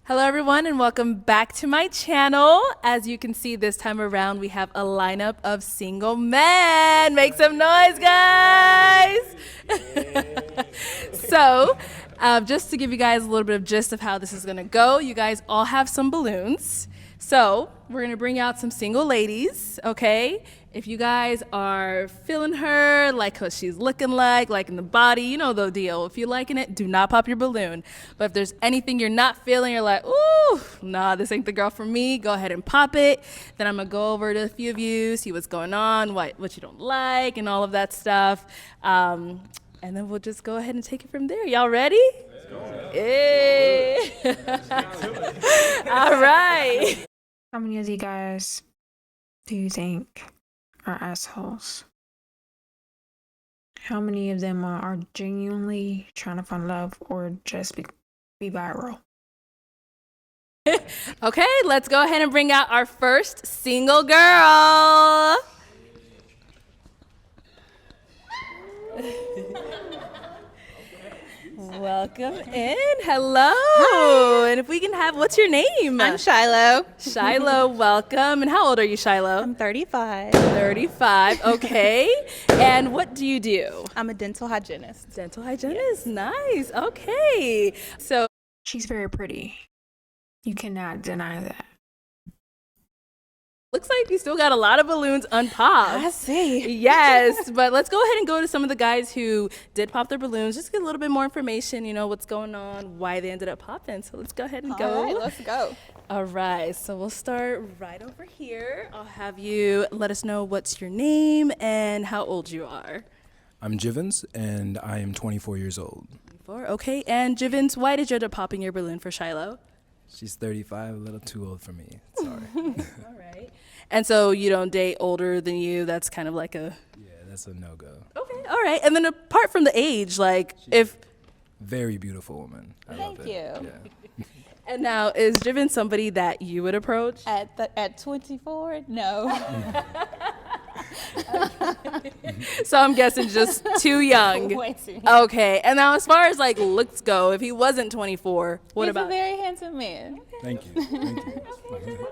Hello everyone and welcome back to my channel. As you can see, this time around we have a lineup of single men. Make some noise, guys! So, just to give you guys a little bit of gist of how this is gonna go, you guys all have some balloons. So, we're gonna bring out some single ladies, okay? If you guys are feeling her, like what she's looking like, liking the body, you know the deal. If you're liking it, do not pop your balloon. But if there's anything you're not feeling, you're like, ooh, nah, this ain't the girl for me, go ahead and pop it. Then I'm gonna go over to a few of you, see what's going on, what you don't like, and all of that stuff. And then we'll just go ahead and take it from there. Y'all ready? Let's go. Hey. All right. How many of you guys do you think are assholes? How many of them are genuinely trying to find love or just be viral? Okay, let's go ahead and bring out our first single girl. Welcome in. Hello. Hi. And if we can have, what's your name? I'm Shiloh. Shiloh, welcome. And how old are you, Shiloh? I'm 35. 35. Okay. And what do you do? I'm a dental hygienist. Dental hygienist. Yes. Nice. Okay. So She's very pretty. You cannot deny that. looks like you still got a lot of balloons unpopped. I see. Yes, but let's go ahead and go to some of the guys who did pop their balloons. Just get a little bit more information, you know, what's going on, why they ended up popping. So let's go ahead and go. All right, let's go. All right, so we'll start right over here. I'll have you let us know what's your name and how old you are. I'm Jivens, and I am 24 years old. 24, okay. And Jivens, why did you end up popping your balloon for Shiloh? She's 35, a little too old for me. Sorry. All right. And so you don't date older than you? That's kind of like a... Yeah, that's a no-go. Okay, all right. And then apart from the age, like if... Very beautiful woman. I love Thank it. you. Yeah. And now, is Jiven somebody that you would approach? At 24? No. So I'm guessing just too young. Way too young. Okay. And now, as far as like looks go, if he wasn't 24, what He's about? a very handsome man. Thank you. Thank you.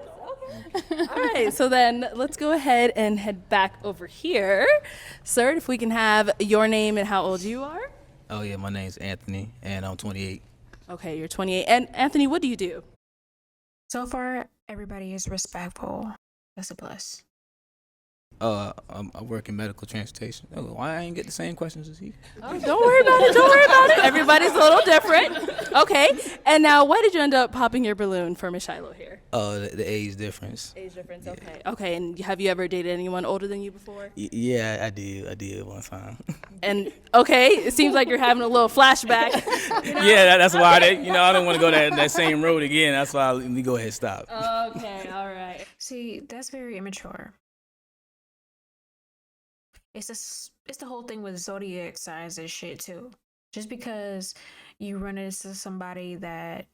All right. So then, let's go ahead and head back over here, sir. If we can have your name and how old you are. Oh yeah, my name's Anthony, and I'm 28. Okay, you're 28. And Anthony, what do you do? So far, everybody is respectful. That's a plus. I work in medical transportation. Oh, why I ain't get the same questions as he? Oh, don't worry about it. Don't worry about it. Everybody's a little different. Okay. And now, why did you end up popping your balloon for Miss Shiloh here? Oh, the age difference. Age difference. Okay. Okay. And have you ever dated anyone older than you before? Yeah, I did. I did one time. And okay, it seems like you're having a little flashback. You know? Yeah, that's why I didn't want to go that same road again. That's why let me go ahead and stop. Okay. All right. See, that's very immature. It's the whole thing with zodiac signs and shit too. Just because you run into somebody that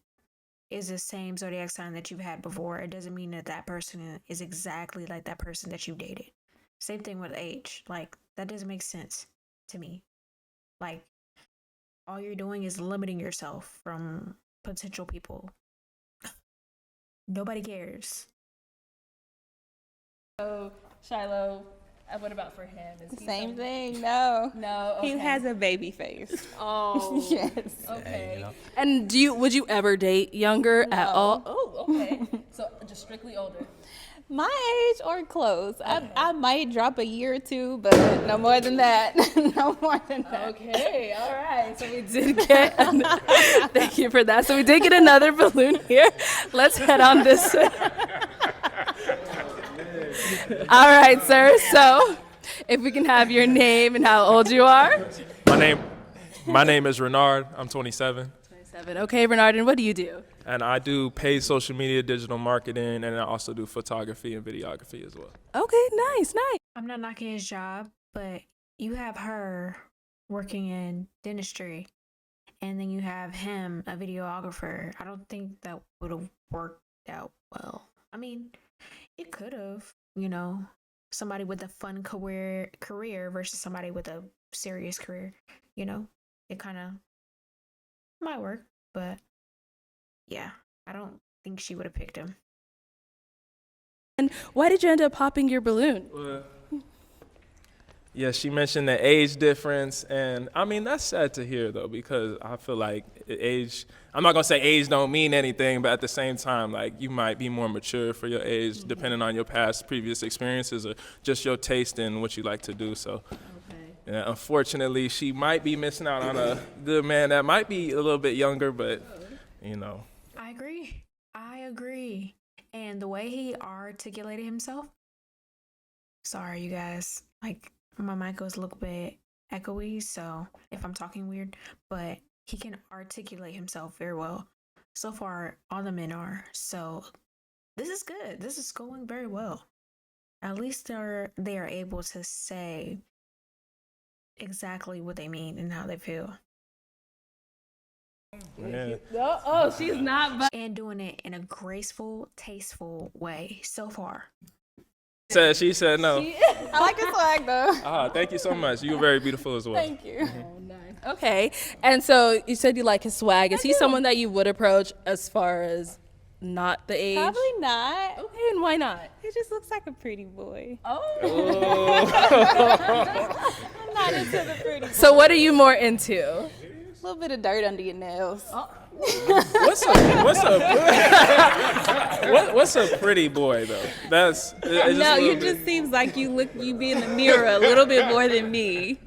is the same zodiac sign that you've had before, it doesn't mean that that person is exactly like that person that you dated. Same thing with age. Like, that doesn't make sense to me. Like, all you're doing is limiting yourself from potential people. Nobody cares. So Shiloh, what about for him? Is he Same somebody- thing. No. No. Okay. He has a baby face. Oh. Yes. Okay. Hey, you know. And would you ever date younger at No. all? Oh, okay. So just strictly older. My age or close. I might drop a year or two, but no more than that. No more than that. Okay, all right. So we did get, thank you for that. So we did get another balloon here. Let's head on this way. All right, sir. So if we can have your name and how old you are. My name is Renard. I'm 27. 27. Okay, Bernard, and what do you do? And I do paid social media, digital marketing, and I also do photography and videography as well. Okay, nice, nice. I'm not knocking his job, but you have her working in dentistry, and then you have him, a videographer. I don't think that would have worked out well. I mean, it could have, you know, somebody with a fun career versus somebody with a serious career, you know, it kind of might work, but yeah, I don't think she would have picked him. And why did you end up popping your balloon? Yeah, she mentioned the age difference, and I mean that's sad to hear though, because I feel like age. I'm not gonna say age don't mean anything, but at the same time, like you might be more mature for your age, depending on your past previous experiences or just your taste in what you like to do. So, yeah, unfortunately, she might be missing out on a good man that might be a little bit younger, but you know. I agree. And the way he articulated himself. Sorry, you guys. Like, my mic goes a little bit echoey, so if I'm talking weird, but he can articulate himself very well. So far, all the men are. So this is good. This is going very well. At least they are able to say exactly what they mean and how they feel. Yeah. Oh, she's not. And doing it in a graceful, tasteful way so far. She said no. I like your swag though. Thank you so much. You were very beautiful as well. Thank you. Okay, and so you said you like his swag. Is he someone that you would approach as far as not the age? Probably not. Okay, and why not? He just looks like a pretty boy. Oh. I'm not into the pretty boy. So what are you more into? A little bit of dirt under your nails. What's a pretty boy though? That's No, you just seems like you be in the mirror a little bit more than me.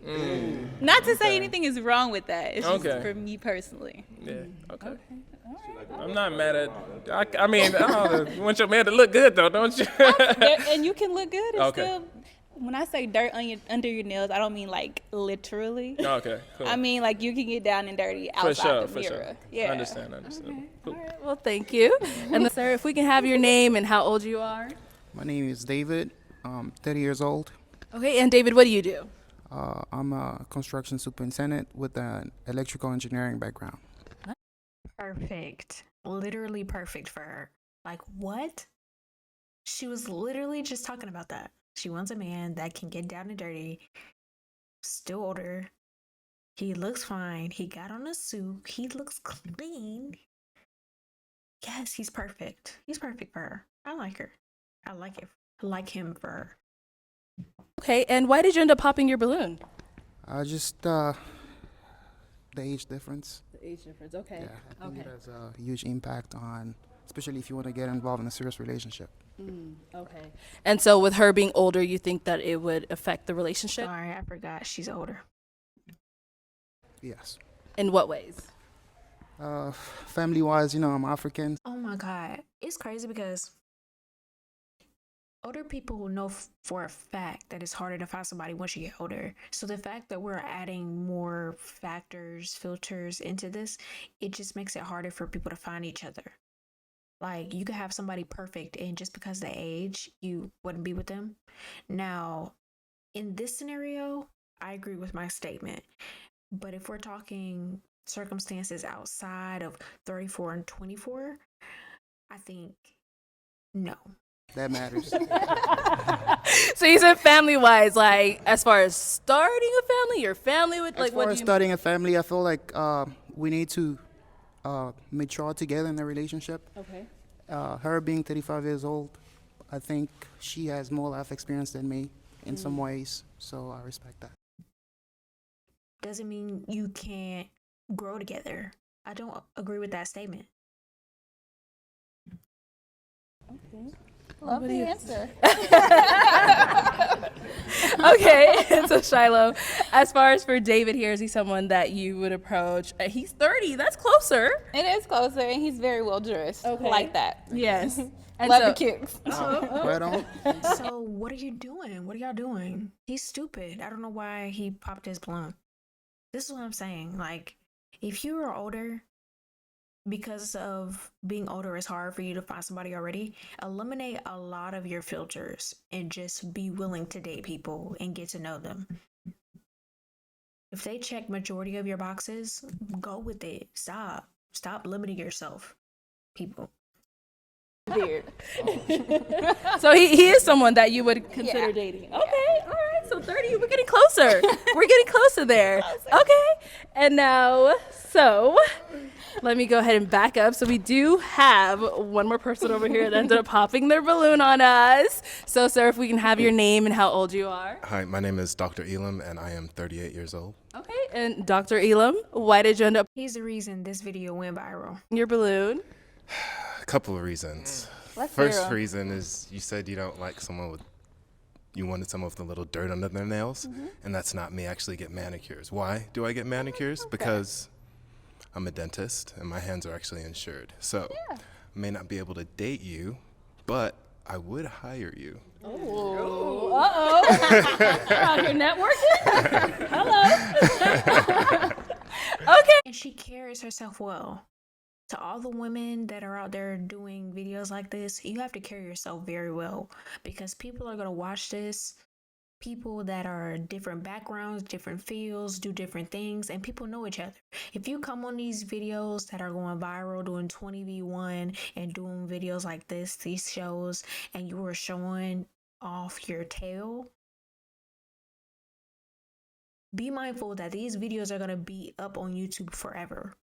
Not to say anything is wrong with that. It's just for me personally. Yeah. Okay. I'm not mad at. I mean, you want your man to look good though, don't you? And you can look good. And Okay. still, when I say dirt under your nails, I don't mean like literally. Okay. Cool. I mean like you can get down and dirty outside the mirror. Sure. Yeah. I understand. Cool. All right, well, thank you. And sir, if we can have your name and how old you are. My name is David. I'm 30 years old. Okay, and David, what do you do? I'm a construction superintendent with an electrical engineering background. Perfect. Literally perfect for her. Like, what? She was literally just talking about that. She wants a man that can get down and dirty, still older. He looks fine. He got on a suit. He looks clean. Yes, he's perfect. He's perfect for her. I like her. I like it. I like him for her. Okay, and why did you end up popping your balloon? Just the age difference. The age difference, okay. Yeah, I think it has a huge impact on, especially if you want to get involved in a serious relationship. Okay. And so with her being older, you think that it would affect the relationship? Sorry, I forgot. She's older. Yes. In what ways? Family-wise, I'm African. Oh my God. It's crazy because older people know for a fact that it's harder to find somebody once you get older. So the fact that we're adding more factors, filters into this, it just makes it harder for people to find each other. Like, you could have somebody perfect, and just because of the age, you wouldn't be with them. Now, in this scenario, I agree with my statement. But if we're talking circumstances outside of 34 and 24, I think no. That matters. So you said family-wise, like as far as starting a family, your family would like As far as starting a family, I feel like we need to mature together in the relationship. Okay. Her being 35 years old, I think she has more life experience than me in some ways, so I respect that. Doesn't mean you can't grow together. I don't agree with that statement. Love the answer. Okay, and so Shiloh, as far as for David here, is he someone that you would approach? He's 30, that's closer. It is closer, and he's very well dressed. Okay. Like that. Yes. And Love so, the kicks. Right on. So what are you doing? What are y'all doing? He's stupid. I don't know why he popped his balloon. This is what I'm saying. Like, if you are older, because of being older, it's hard for you to find somebody already. Eliminate a lot of your filters and just be willing to date people and get to know them. If they check majority of your boxes, go with it. Stop limiting yourself, people. Weird. so he is someone that you would consider Yeah. dating. Okay, all right. So 30, we're getting closer. We're getting closer there. Okay. And now, so let me go ahead and back up. So we do have one more person over here that ended up popping their balloon on us. So, sir, if we can have your name and how old you are. Hi, my name is Dr. Elam, and I am 38 years old. Okay. And Dr. Elam, why did you end up He's the reason this video went viral. your balloon? A couple of reasons. First reason is you said you don't like someone with, you wanted someone with a little dirt under their nails, and that's not me. I actually get manicures. Why do I get manicures? Because I'm a dentist, and my hands are actually insured. So I may not be able to date you, but I would hire you. Oh, uh-oh. Out here networking? Hello. Okay. And she carries herself well. To all the women that are out there doing videos like this, you have to carry yourself very well because people are going to watch this. People that are different backgrounds, different fields, do different things, and people know each other. If you come on these videos that are going viral, doing 20v1 and doing videos like this, these shows, and you are showing off your tail, be mindful that these videos are going to be up on YouTube forever.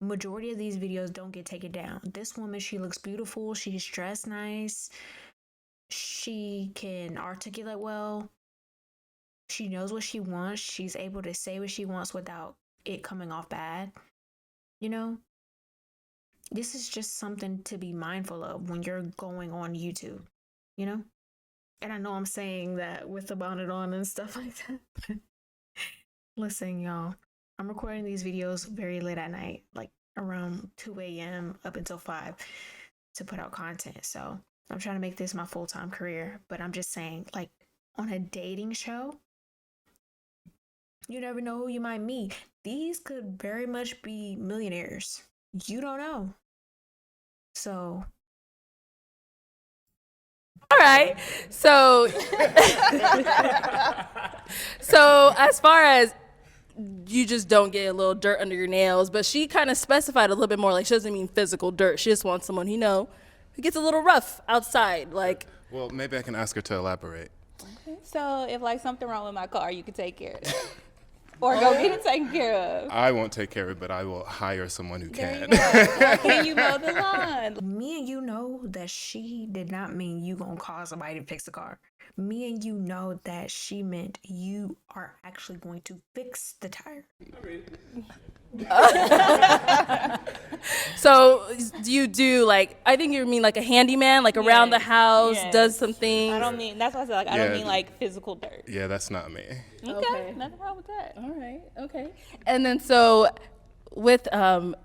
Majority of these videos don't get taken down. This woman, she looks beautiful. She's dressed nice. She can articulate well. She knows what she wants. She's able to say what she wants without it coming off bad. You know? This is just something to be mindful of when you're going on YouTube. You know? And I know I'm saying that with the bonnet on and stuff like that. Listen, y'all. I'm recording these videos very late at night, like around 2 a.m. up until 5 to put out content. So I'm trying to make this my full-time career. But I'm just saying, like, on a dating show, you never know who you might meet. These could very much be millionaires. You don't know. So... All right. So, so as far as you just don't get a little dirt under your nails, but she kind of specified a little bit more. Like, she doesn't mean physical dirt. She just wants someone, who gets a little rough outside. Like, Well, maybe I can ask her to elaborate. So if like something wrong with my car, you can take care of it. Or go get it taken care of. I won't take care of it, but I will hire someone who There can. you go. Or can you mow the lawn? Me and you know that she did not mean you gonna call somebody to fix the car. Me and you know that she meant you are actually going to fix the tire. so do you do, like, I think you mean like a handyman, like around the house, does some things? I don't mean, that's why I said, like, I don't mean like physical dirt. Yeah, that's not me. Okay, nothing wrong with that. All right, okay. And then so with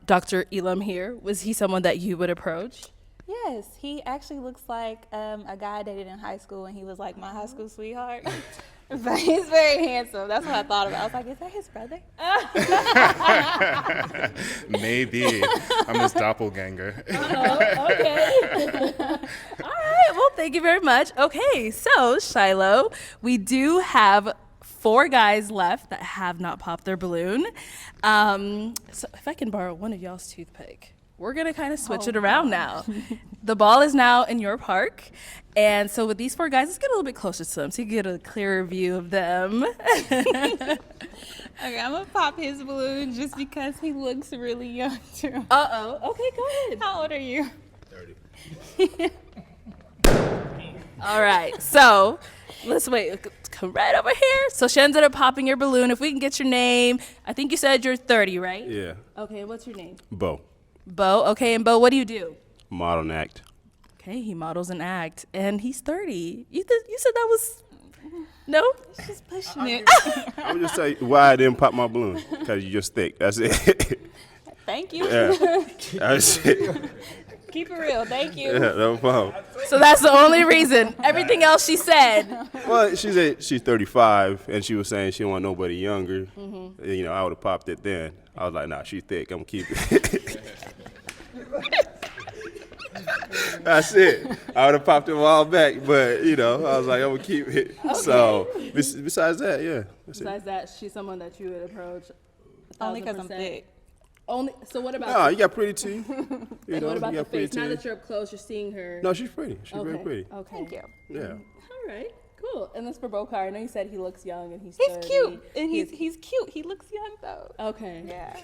Dr. Elam here, was he someone that you would approach? Yes, he actually looks like a guy I dated in high school, and he was like my high school sweetheart. But he's very handsome. That's what I thought about. I was like, is that his brother? Maybe. I'm his doppelganger. Okay. All right, well, thank you very much. Okay, so Shiloh, we do have 4 guys left that have not popped their balloon. So if I can borrow one of y'all's toothpick. We're going to kind of switch it around now. The ball is now in your park. And so with these 4 guys, let's get a little bit closer to them so you get a clearer view of them. Okay, I'm going to pop his balloon just because he looks really young, too. Uh-oh. Okay, go ahead. How old are you? 30. All right, so let's wait. Come right over here. So she ended up popping your balloon. If we can get your name. I think you said you're 30, right? Yeah. Okay, what's your name? Bo. Bo. Okay, and Bo, what do you do? Model and act. Okay, he models and act, and he's 30. You said that was... No? He's just pushing it. I'm just tell you why I didn't pop my balloon. Because you're just thick. That's it. Thank you. Yeah. That's it. Keep it real. Thank you. Yeah, no problem. So that's the only reason. Everything else she said. Well, she said she's 35, and she was saying she don't want nobody younger. Mm-hmm. You know, I would have popped it then. I was like, nah, she's thick. I'm going to keep it. That's it. I would have popped it a while back, but, you know, I was like, I'm going to keep it. Okay. So, besides that, yeah. Besides that, she's someone that you would approach 1,000%. Only because I'm thick. Only, so what about... No, you got pretty teeth. You know, what about you the got pretty face? Now teeth. that you're up close, you're seeing her... No, she's pretty. She's very pretty. Okay. Yeah. All right. Cool. And that's for Bokar. I know you said he looks young and he's 30. cute. And he's cute. He looks young though. Okay. Yeah.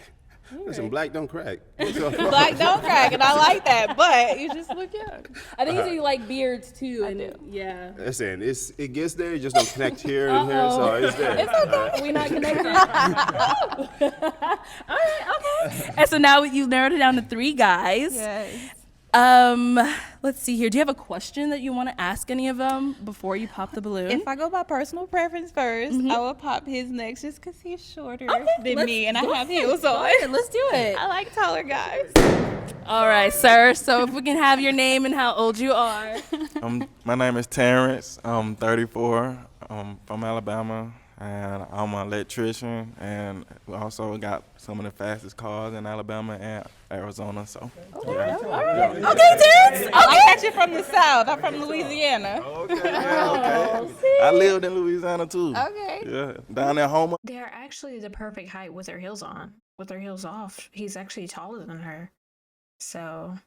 Listen, black don't crack. Black don't crack, and I like that, but you just look young. I think you said you like beards too. I do. Yeah. Listen, it gets there, you just don't connect here and here, so it's there. It's okay. We're not connected. All right, okay. And so now you narrowed it down to 3 guys. Yes. Let's see here. Do you have a question that you want to ask any of them before you pop the balloon? If I go by personal preference first, I will pop his next just because he's shorter than let's me and I go have ahead. heels Go on. ahead, let's do it. I like taller guys. All right, sir. So if we can have your name and how old you are. My name is Terrence. I'm 34. I'm from Alabama, and I'm an electrician, and we also got some of the fastest cars in Alabama and Arizona. So, yeah. Okay, Terrence. I like that you're from the South. I'm from Louisiana. Okay, yeah, okay. I lived in Louisiana too. Okay. Yeah, down there, Homer. They're actually the perfect height with their heels on. With their heels off, he's actually taller than her. So,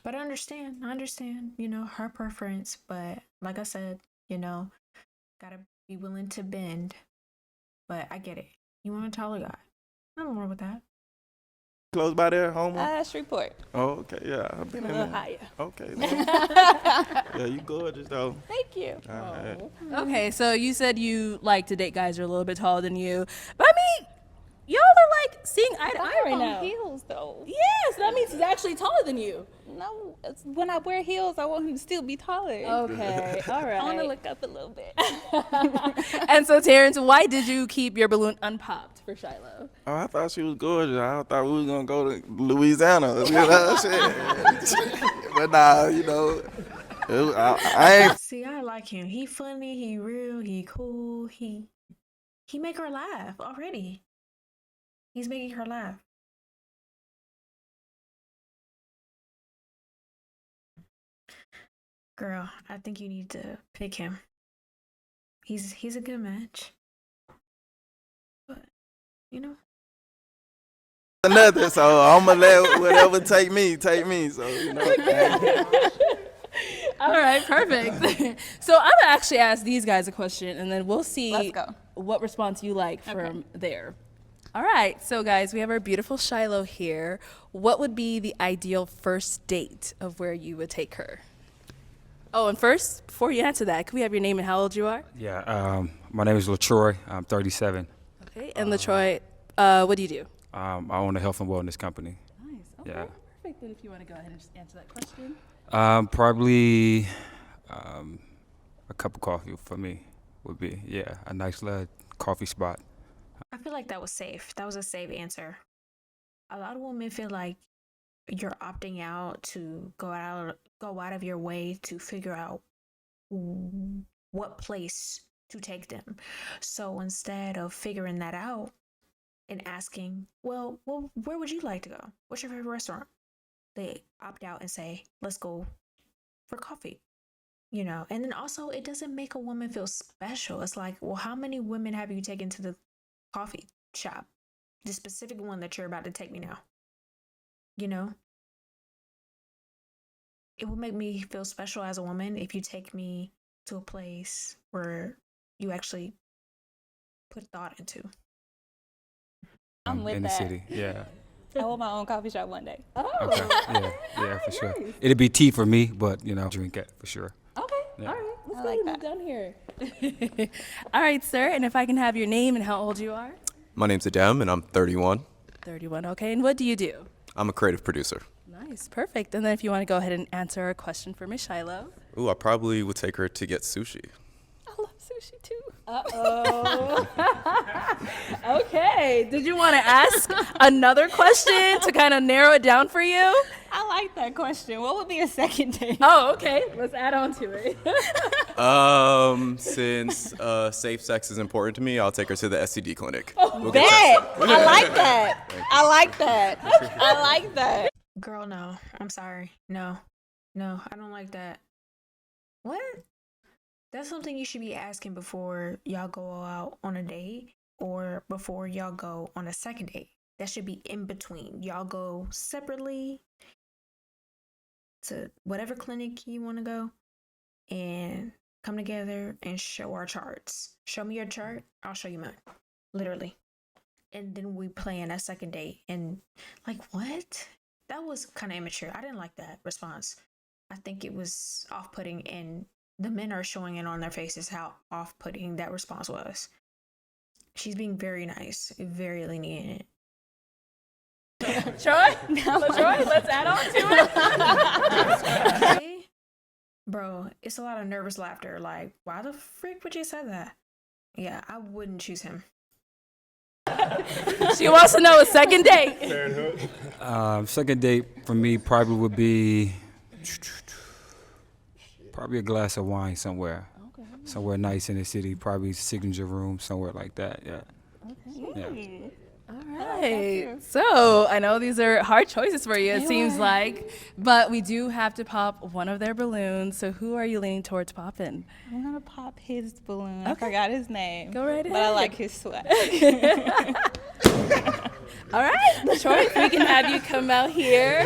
but I understand, her preference. But like I said, gotta be willing to bend. But I get it. You want a taller guy. Nothing wrong with that. Close by there, Homer. Shreveport. Oh, okay, yeah. I've been A in little there. higher. Okay. Yeah, you gorgeous though. Thank you. All right. Okay, so you said you like to date guys who are a little bit taller than you. But I mean, y'all are like seeing eye to eye right now. Heels though. Yes, that means he's actually taller than you. No, when I wear heels, I want him to still be taller. Okay, all right. I want to look up a little bit. And so, Terrence, why did you keep your balloon unpopped for Shiloh? Oh, I thought she was gorgeous. I thought we was gonna go to Louisiana. Shit. But nah, I ain't. See, I like him. He funny. He real. He cool. He make her laugh already. He's making her laugh. Girl, I think you need to pick him. He's a good match. But, Nothing, so I'm gonna let whatever take me. So All right, perfect. So I'm gonna actually ask these guys a question, and then we'll see Let's go. what response you like from there. All right, so guys, we have our beautiful Shiloh here. What would be the ideal first date of where you would take her? Oh, and first, before you answer that, could we have your name and how old you are? Yeah, my name is LaTroy. I'm 37. Okay, and LaTroy, what do you do? I own a health and wellness company. Nice. Okay, Yeah. perfect. Then if you want to go ahead and just answer that question. Probably a cup of coffee for me would be, a nice little coffee spot. I feel like that was safe. That was a safe answer. A lot of women feel like you're opting out to go out of your way to figure out what place to take them. So instead of figuring that out and asking, well, where would you like to go? What's your favorite restaurant? They opt out and say, let's go for coffee. And then also it doesn't make a woman feel special. It's like, well, how many women have you taken to the coffee shop? The specific one that you're about to take me now. It will make me feel special as a woman if you take me to a place where you actually put thought into. I'm with in the that. city. Yeah. I want my own coffee shop one day. Okay. Yeah, for sure. It'd be tea for me, but drink it for sure. Okay, Yeah. all right. Let's I go like ahead and move down here. All right, sir, and if I can have your name and how old you are? My name's Adem, and I'm 31. 31, okay. And what do you do? I'm a creative producer. Nice, perfect. And then if you want to go ahead and answer a question for Miss Shiloh. Ooh, I probably would take her to get sushi. I love sushi too. Uh-oh. Okay. Did you want to ask another question to kind of narrow it down for you? I like that question. What would be a second date? Oh, okay. Let's add on to it. Since safe sex is important to me, I'll take her to the STD clinic. We'll Bet. get I like that. I like that. I like that. Girl, no. I'm sorry. No, I don't like that. What? That's something you should be asking before y'all go out on a date or before y'all go on a second date. That should be in between. Y'all go separately to whatever clinic you want to go, and come together and show our charts. Show me your chart, I'll show you mine. Literally. And then we plan a second date. And like, what? That was kind of immature. I didn't like that response. I think it was off-putting, and the men are showing it on their faces how off-putting that response was. She's being very nice, very lenient. Troy? Troy, let's add on to it. Bro, it's a lot of nervous laughter. Like, why the frick would you say that? Yeah, I wouldn't choose him. She wants to know a second date. Second date for me probably would be probably a glass of wine somewhere. Okay. Somewhere nice in the city, probably signature room, somewhere like that. Yeah. Okay. Yeah. All right. So I know these are hard choices for you, it seems like, but we do have to pop one of their balloons. So who are you leaning towards popping? I'm gonna pop his balloon. I forgot his name. Go right ahead. But I like his sweat. All right, Troy, if we can have you come out here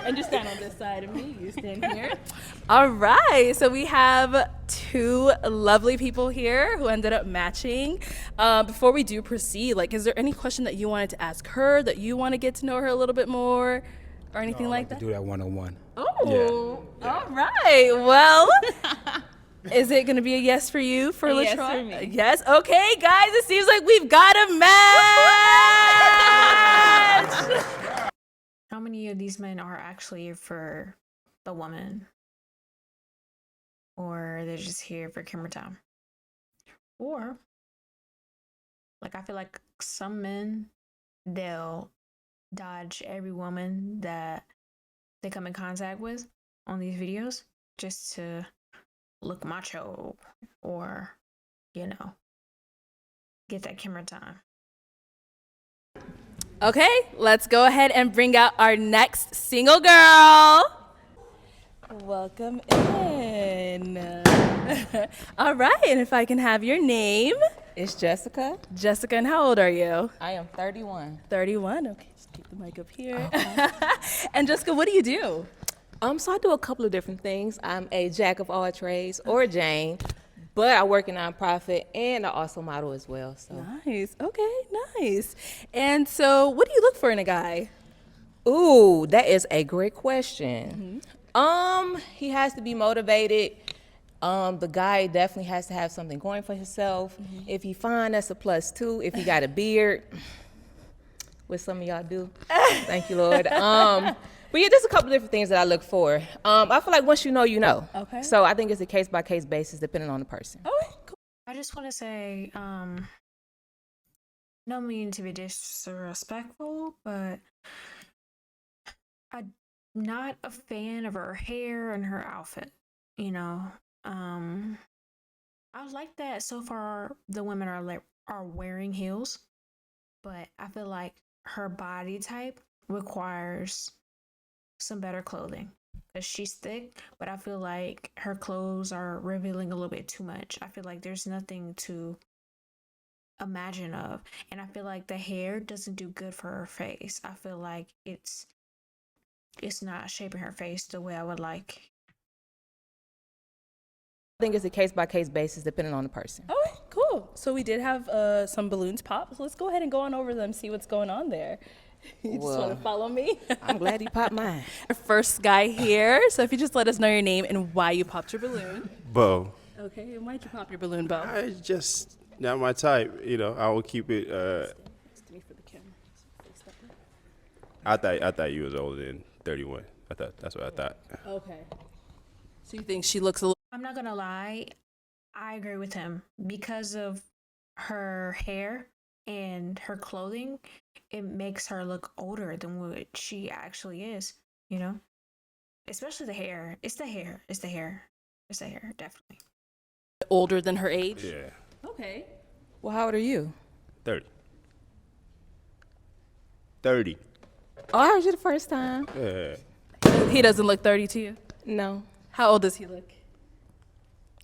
and just stand on this side of me. You stand here. All right, so we have two lovely people here who ended up matching. Before we do proceed, like, is there any question that you wanted to ask her, that you want to get to know her a little bit more, or anything like that? Do that one-on-one. Oh, yeah. All right. Well, is it going to be a yes for you, for LaTroy? Yes for me. Yes. Okay, guys, it seems like we've got a match. How many of these men are actually for the woman? Or they're just here for camera time? Or, like, I feel like some men, they'll dodge every woman that they come in contact with on these videos just to look macho or, you know, get that camera time. Okay, let's go ahead and bring out our next single girl. Welcome in. All right, and if I can have your name. It's Jessica. Jessica, and how old are you? I am 31. 31, okay, just keep the mic up here. Okay. And Jessica, what do you do? So I do a couple of different things. I'm a jack of all trades, or Jane, but I work in nonprofit and I also model as well. So. Nice, okay, nice. And so what do you look for in a guy? Ooh, that is a great question. He has to be motivated. The guy definitely has to have something going for himself. If he fine, that's a plus too. If he got a beard, which some of y'all do, thank you, Lord. But yeah, there's a couple different things that I look for. I feel like once you know, you know. Okay. So I think it's a case-by-case basis depending on the person. Okay, cool. I just want to say, no mean to be disrespectful, but I'm not a fan of her hair and her outfit, you know. I like that so far the women are wearing heels, but I feel like her body type requires some better clothing, because she's thick, but I feel like her clothes are revealing a little bit too much. I feel like there's nothing to imagine of, and I feel like the hair doesn't do good for her face. I feel like it's not shaping her face the way I would like. I think it's a case-by-case basis depending on the person. Okay, cool. So we did have some balloons pop, so let's go ahead and go on over them, see what's going on there. You just want to follow me? I'm glad he popped mine. Our first guy here, so if you just let us know your name and why you popped your balloon. Bo. Okay, and why'd you pop your balloon, Bo? I just not my type, you know. I will keep it. I thought you was older than 31. That's what I thought. Okay. So you think she looks a little? I'm not gonna lie, I agree with him because of her hair and her clothing. It makes her look older than what she actually is, you know? Especially the hair. It's the hair, definitely. Older than her age? Yeah. Okay. Well, how old are you? 30. 30. Oh, I heard you the first time. Yeah. He doesn't look 30 to you? No. How old does he look?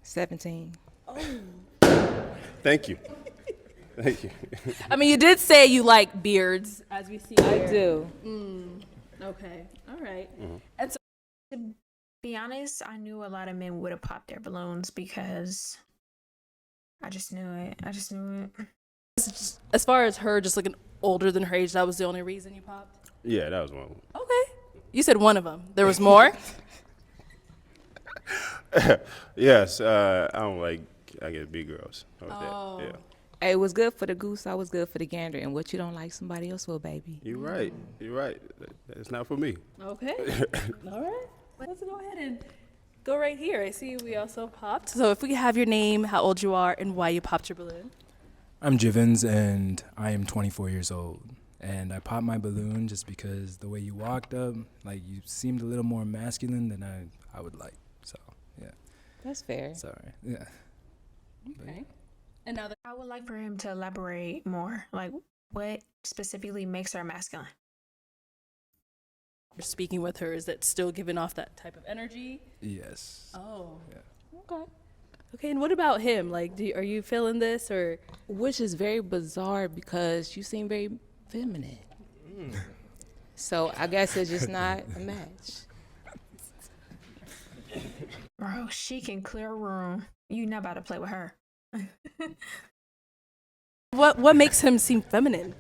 17. Oh. Thank you. Thank you. I mean, you did say you like beards, as we see here. I do. Okay. All right. Mm-hmm. And so To Be honest, I knew a lot of men would have popped their balloons because I just knew it. I just knew it. As far as her just looking older than her age, that was the only reason you popped? Yeah, that was one of them. Okay. You said one of them. There was more? Yes, I don't like, I guess, big girls. Oh. Yeah. Hey, it was good for the goose, I was good for the gander. And what you don't like somebody else will, baby. You're right. You're right. That's not for me. Okay. All right. Let's go ahead and go right here. I see we also popped. So if we could have your name, how old you are, and why you popped your balloon. I'm Jivens, and I am 24 years old. And I popped my balloon just because the way you walked up, like, you seemed a little more masculine than I would like. So, yeah. That's fair. Sorry. Yeah. Okay. And now I would like for him to elaborate more. Like, what specifically makes her masculine? you're speaking with her, is it still giving off that type of energy? Yes. Oh. Yeah. Okay. Okay, and what about him? Like, are you feeling this, or? Which is very bizarre because you seem very feminine. So I guess it's just not a match. Bro, she can clear a room. You not about to play with her. What makes him seem feminine?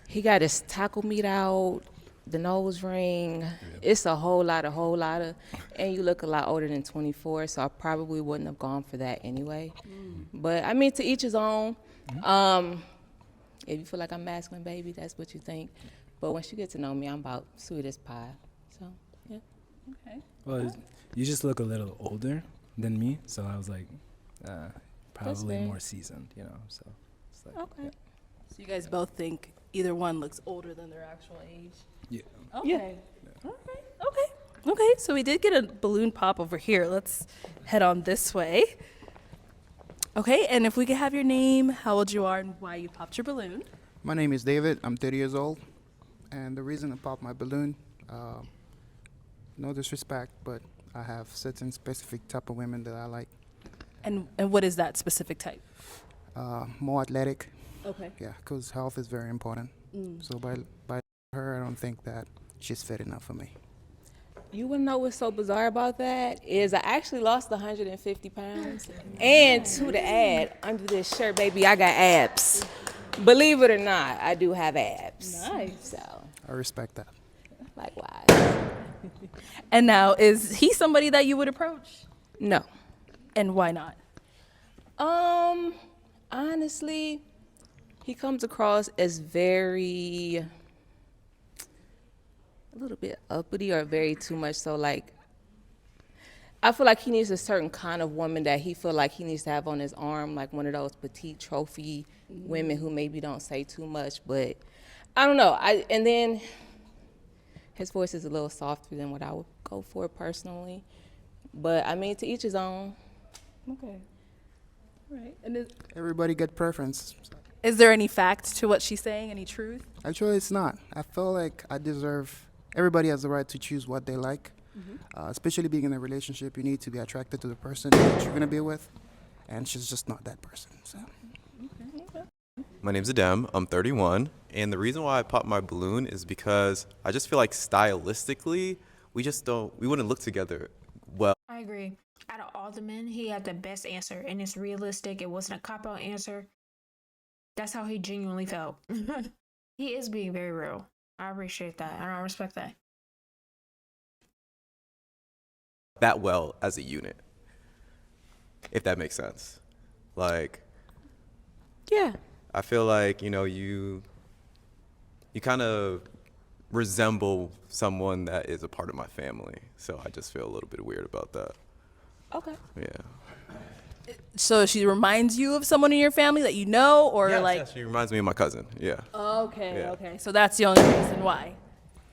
He got his taco meat out, the nose ring. It's a whole lot of, and you look a lot older than 24, so I probably wouldn't have gone for that anyway. But I mean, to each his own. If you feel like I'm masculine, baby, that's what you think. But once you get to know me, I'm about sweet as pie. So, yeah. Okay. Well, you just look a little older than me, so I was like, probably fair. more seasoned, you know. So, it's like, Okay. So you guys both think either one looks older than their actual age? Yeah. Okay. Okay, so we did get a balloon pop over here. Let's head on this way. Okay, and if we could have your name, how old you are, and why you popped your balloon. My name is David. I'm 30 years old. And the reason I popped my balloon, no disrespect, but I have certain specific type of women that I like. And what is that specific type? More athletic. Okay. Yeah, because health is very important. So by her, I don't think that she's fit enough for me. You wanna know what's so bizarre about that? Is I actually lost 150 pounds. And to the add, under this shirt, baby, I got abs. Believe it or not, I do have abs. Nice. So, I respect that. likewise. And now, is he somebody that you would approach? No. And why not? Honestly, he comes across as very, a little bit uppity or very too much so, like, I feel like he needs a certain kind of woman that he feel like he needs to have on his arm, like one of those petite trophy women who maybe don't say too much, but I don't know. And then his voice is a little softer than what I would go for personally. But I mean, to each his own. Okay. All right. And Everybody get preference. is there any fact to what she's saying? Any truth? Actually, it's not. I feel like everybody has the right to choose what they like. Especially being in a relationship, you need to be attracted to the person that you're going to be with. And she's just not that person. So. My name's Adem. I'm 31. And the reason why I popped my balloon is because I just feel like stylistically, we wouldn't look together well. I agree. Out of all the men, he had the best answer, and it's realistic. It wasn't a cop-out answer. That's how he genuinely felt. He is being very real. I appreciate that, and I respect that. That well as a unit, if that makes sense. Like, Yeah. I feel like, you kind of resemble someone that is a part of my family. So I just feel a little bit weird about that. Okay. Yeah. So she reminds you of someone in your family that you know, or Yes, she reminds me of my cousin. Yeah. Okay, Yeah. okay. So that's the only reason why.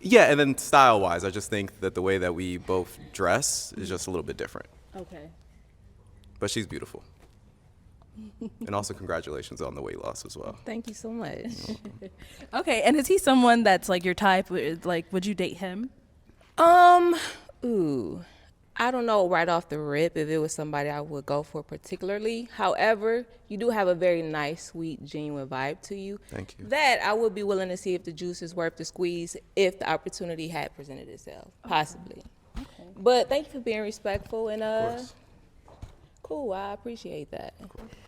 Yeah, and then style-wise, I just think that the way that we both dress is just a little bit different. Okay. But she's beautiful. And also congratulations on the weight loss as well. Thank you so much. Okay, and is he someone that's like your type? Like, would you date him? I don't know right off the rip if it was somebody I would go for particularly. However, you do have a very nice, sweet, genuine vibe to you. Thank you. That I would be willing to see if the juice is worth the squeeze if the opportunity had presented itself, possibly. Okay. But thank you for being respectful and Of course. cool. I appreciate that.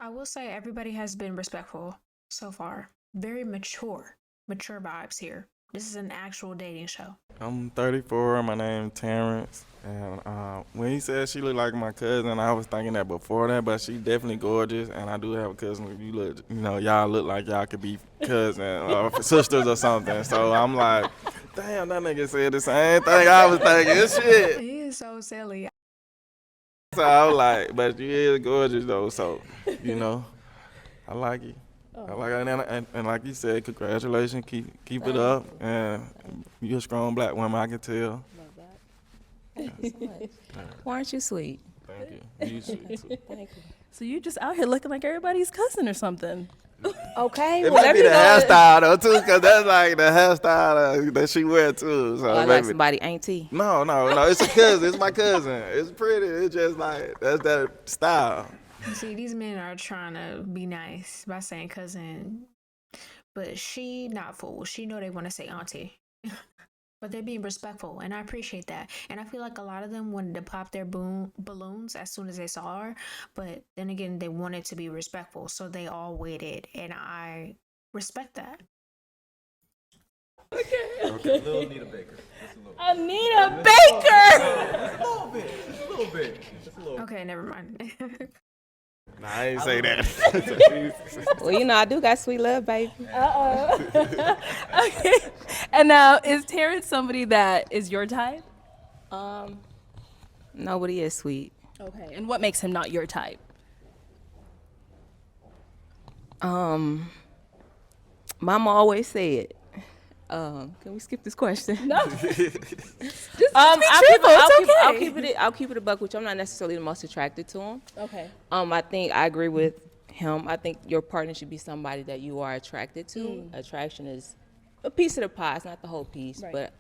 I will say everybody has been respectful so far. Very mature vibes here. This is an actual dating show. I'm 34. My name's Terrence. And when he said she looked like my cousin, I was thinking that before that, but she definitely gorgeous. And I do have a cousin. You look, y'all look like y'all could be cousins or sisters or something. So I'm like, damn, that nigga said the same thing I was thinking. Shit. He is so silly. So I was like, but you is gorgeous though. So, I like you. I like it. And like you said, congratulations. Keep it up. And you're a strong black woman, I can tell. Thank you so much. Why aren't you sweet? Thank you. You sweet too. Thank you. So you just out here looking like everybody's cousin or something. Okay. It well, might be the hairstyle though too, cause that's like the hairstyle that she wear too. So I like somebody auntie. No, it's a cousin. It's my cousin. It's pretty. It's just like that's that style. See, these men are trying to be nice by saying cousin, but she not fool. She know they want to say auntie, but they're being respectful, and I appreciate that. And I feel like a lot of them wanted to pop their balloons as soon as they saw her, but then again, they wanted to be respectful, so they all waited, and I respect that. Okay. Little Anita Baker. Anita Baker! Just a little bit. Okay, never mind. Nah, I ain't say that. Well, I do got sweet love, baby. Okay. And now, is Terrence somebody that is your type? Nobody is sweet. Okay. And what makes him not your type? Mama always said. Can we skip this question? No. I'll keep it a buck with you. I'm not necessarily the most attracted to him. Okay. I think I agree with him. I think your partner should be somebody that you are attracted to. Attraction is a piece of the pie. It's not the whole piece, but.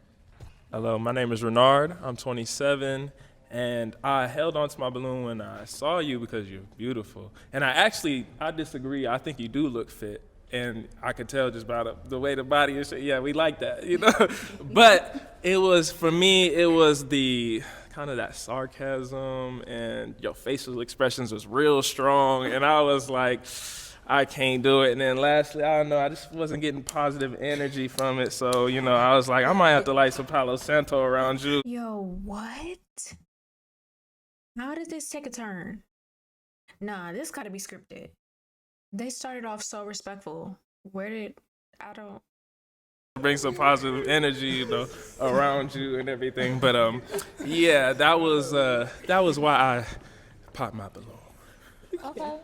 Hello, my name is Renard. I'm 27, and I held onto my balloon when I saw you because you're beautiful. And I disagree. I think you do look fit. And I could tell just by the way the body is. Yeah, we like that, But for me, it was the kind of that sarcasm, and your facial expressions was real strong. And I was like, I can't do it. And then lastly, I don't know, I just wasn't getting positive energy from it. So, I was like, I might have to light some Palo Santo around you. Yo, what? How did this take a turn? Nah, this gotta be scripted. They started off so respectful. I don't. Bring some positive energy, around you and everything. But yeah, that was why I popped my balloon. Okay.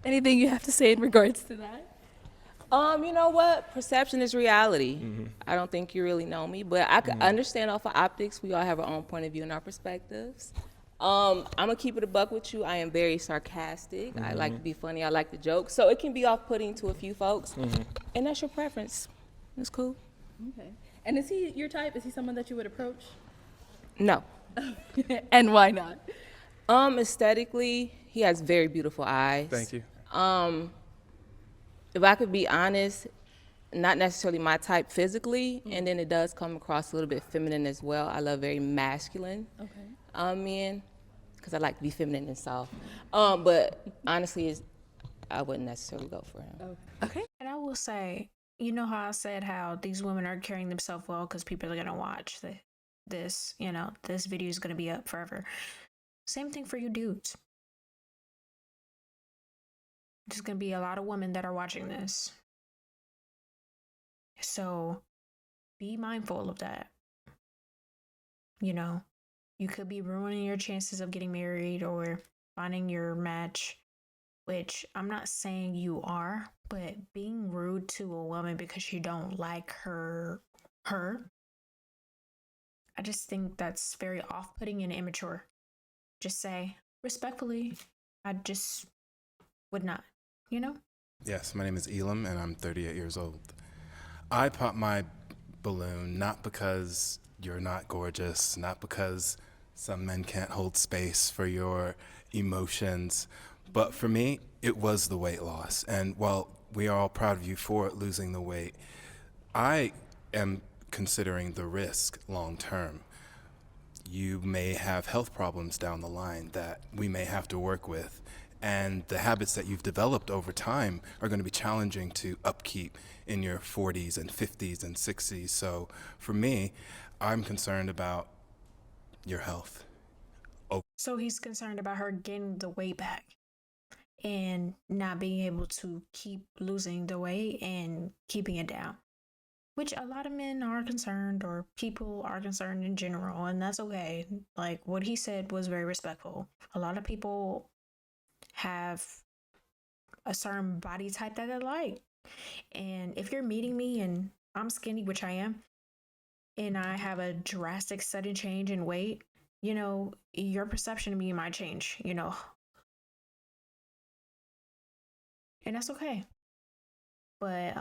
Anything you have to say in regards to that? You know what? Perception is reality. I don't think you really know me, but I can understand off of optics. We all have our own point of view and our perspectives. I'm gonna keep it a buck with you. I am very sarcastic. I like to be funny. I like to joke. So it can be off-putting to a few folks, and that's your preference. That's cool. Okay. And is he your type? Is he someone that you would approach? No. And why not? Aesthetically, he has very beautiful eyes. Thank you. If I could be honest, not necessarily my type physically, and then it does come across a little bit feminine as well. I love very masculine men, because I like to be feminine and soft. But honestly, I wouldn't necessarily go for him. Okay. And I will say, you know how I said how these women are carrying themselves well because people are going to watch this, this video is going to be up forever. Same thing for you dudes. There's going to be a lot of women that are watching this. So be mindful of that. You could be ruining your chances of getting married or finding your match, which I'm not saying you are, but being rude to a woman because you don't like her, I just think that's very off-putting and immature. Just say, respectfully, I just would not, Yes, my name is Elam, and I'm 38 years old. I pop my balloon not because you're not gorgeous, not because some men can't hold space for your emotions, but for me, it was the weight loss. And while we are all proud of you for losing the weight, I am considering the risk long term. You may have health problems down the line that we may have to work with. And the habits that you've developed over time are going to be challenging to upkeep in your 40s and 50s and 60s. So for me, I'm concerned about your health. So he's concerned about her getting the weight back and not being able to keep losing the weight and keeping it down, which a lot of men are concerned, or people are concerned in general, and that's okay. Like, what he said was very respectful. A lot of people have a certain body type that they like. And if you're meeting me and I'm skinny, which I am, and I have a drastic sudden change in weight, you know, your perception of me might change, you know. And that's okay. But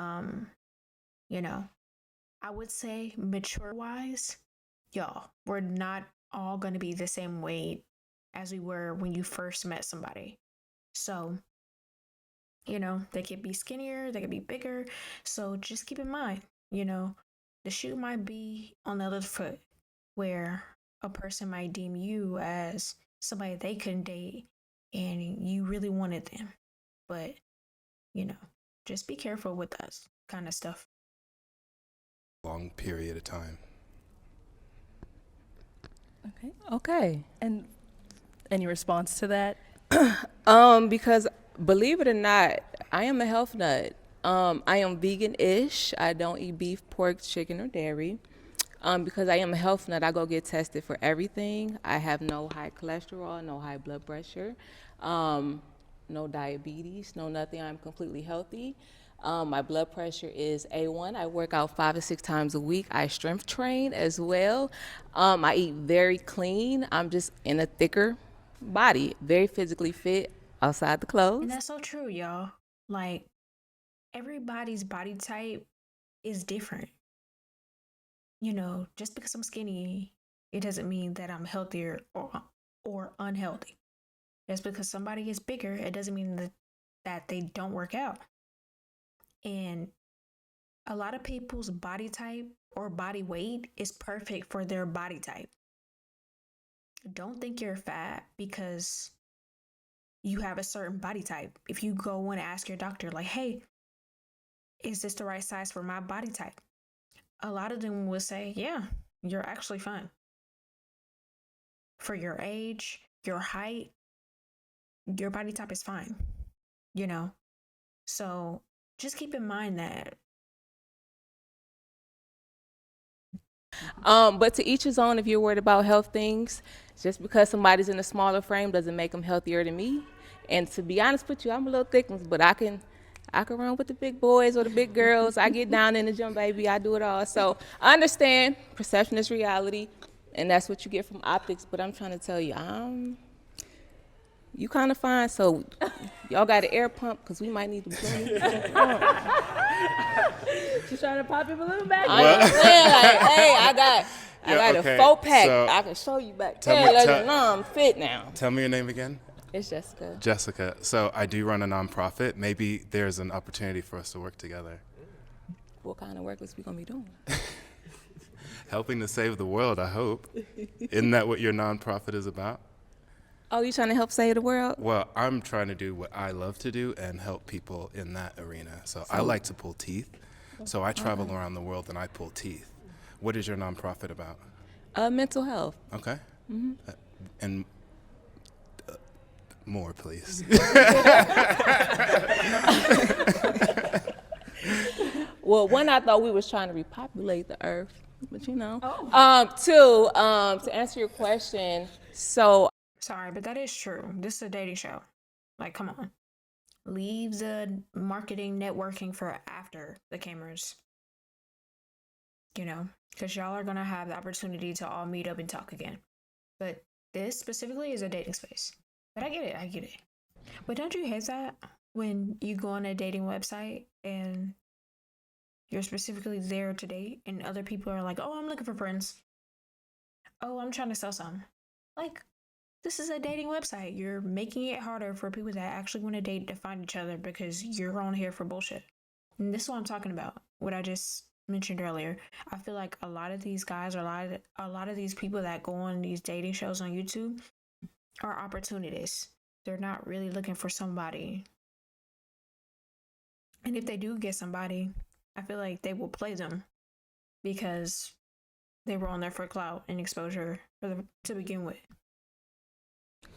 you know, I would say mature wise, y'all, we're not all gonna be the same weight as we were when you first met somebody. So, you know, they could be skinnier, they could be bigger. So just keep in mind, you know, the shoe might be on the other foot, where a person might deem you as somebody they couldn't date and you really wanted them. But, you know, just be careful with that kind of stuff. Long period of time. Okay. And any response to that? Because believe it or not, I am a health nut. I am vegan-ish. I don't eat beef, pork, chicken, or dairy. Because I am a health nut, I go get tested for everything. I have no high cholesterol, no high blood pressure, no diabetes, no nothing. I'm completely healthy. My blood pressure is A1. I work out 5 to 6 times a week. I strength train as well. I eat very clean. I'm just in a thicker body, very physically fit outside the clothes. And that's so true, y'all. Like, everybody's body type is different. You know, just because I'm skinny, it doesn't mean that I'm healthier or unhealthy. Just because somebody is bigger, it doesn't mean that they don't work out. And a lot of people's body type or body weight is perfect for their body type. Don't think you're fat because you have a certain body type. If you go and ask your doctor, like, hey, is this the right size for my body type? A lot of them will say, yeah, you're actually fine. For your age, your height, your body type is fine, you know? So just keep in mind that. But to each his own. If you're worried about health things, just because somebody's in a smaller frame doesn't make them healthier than me. And to be honest with you, I'm a little thick, but I can run with the big boys or the big girls. I get down in the gym, baby. I do it all. So I understand perception is reality, and that's what you get from optics. But I'm trying to tell you, you kind of fine. So y'all got an air pump because we might need to balloon. She's trying to pop your balloon back. I understand. Like, hey, I got okay. a 4-pack. So, I can show you back there. I'm fit now. Tell me your name again. It's Jessica. Jessica. So I do run a nonprofit. Maybe there's an opportunity for us to work together. What kind of work was we gonna be doing? Helping to save the world, I hope. Isn't that what your nonprofit is about? Oh, you trying to help save the world? Well, I'm trying to do what I love to do and help people in that arena. So I like to pull teeth. So I travel around the world and I pull teeth. What is your nonprofit about? Mental health. Okay. Mm-hmm. And more, please. Well, one, I thought we was trying to repopulate the earth, but you know. Two, to answer your question, so. Sorry, but that is true. This is a dating show. Like, come on. Leave the marketing networking for after the cameras. You know, because y'all are going to have the opportunity to all meet up and talk again. But this specifically is a dating space. But I get it. But don't you hate that when you go on a dating website and you're specifically there to date and other people are like, oh, I'm looking for friends. Oh, I'm trying to sell something. Like, this is a dating website. You're making it harder for people that actually want to date to find each other because you're on here for bullshit. And this is what I'm talking about. What I just mentioned earlier, I feel like a lot of these guys or a lot of these people that go on these dating shows on YouTube are opportunists. They're not really looking for somebody. And if they do get somebody, I feel like they will play them because they were on there for clout and exposure to begin with.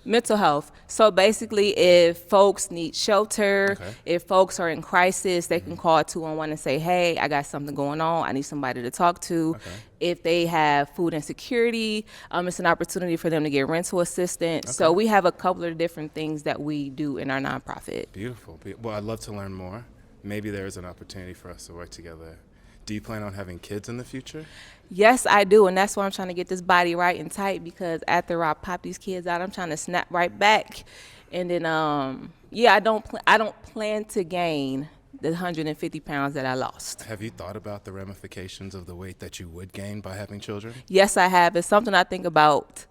Mental health. So basically, if folks need shelter, if folks are in crisis, they can call 211 and say, hey, I got something going on. I need somebody to talk to. If they have food insecurity, it's an opportunity for them to get rental assistance. So we have a couple of different things that we do in our nonprofit. Beautiful. Well, I'd love to learn more. Maybe there's an opportunity for us to work together. Do you plan on having kids in the future? Yes, I do, and that's why I'm trying to get this body right and tight, because after I pop these kids out, I'm trying to snap right back. And then, I don't plan to gain the 150 pounds that I lost. Have you thought about the ramifications of the weight that you would gain by having children? Yes, I have. It's something I think about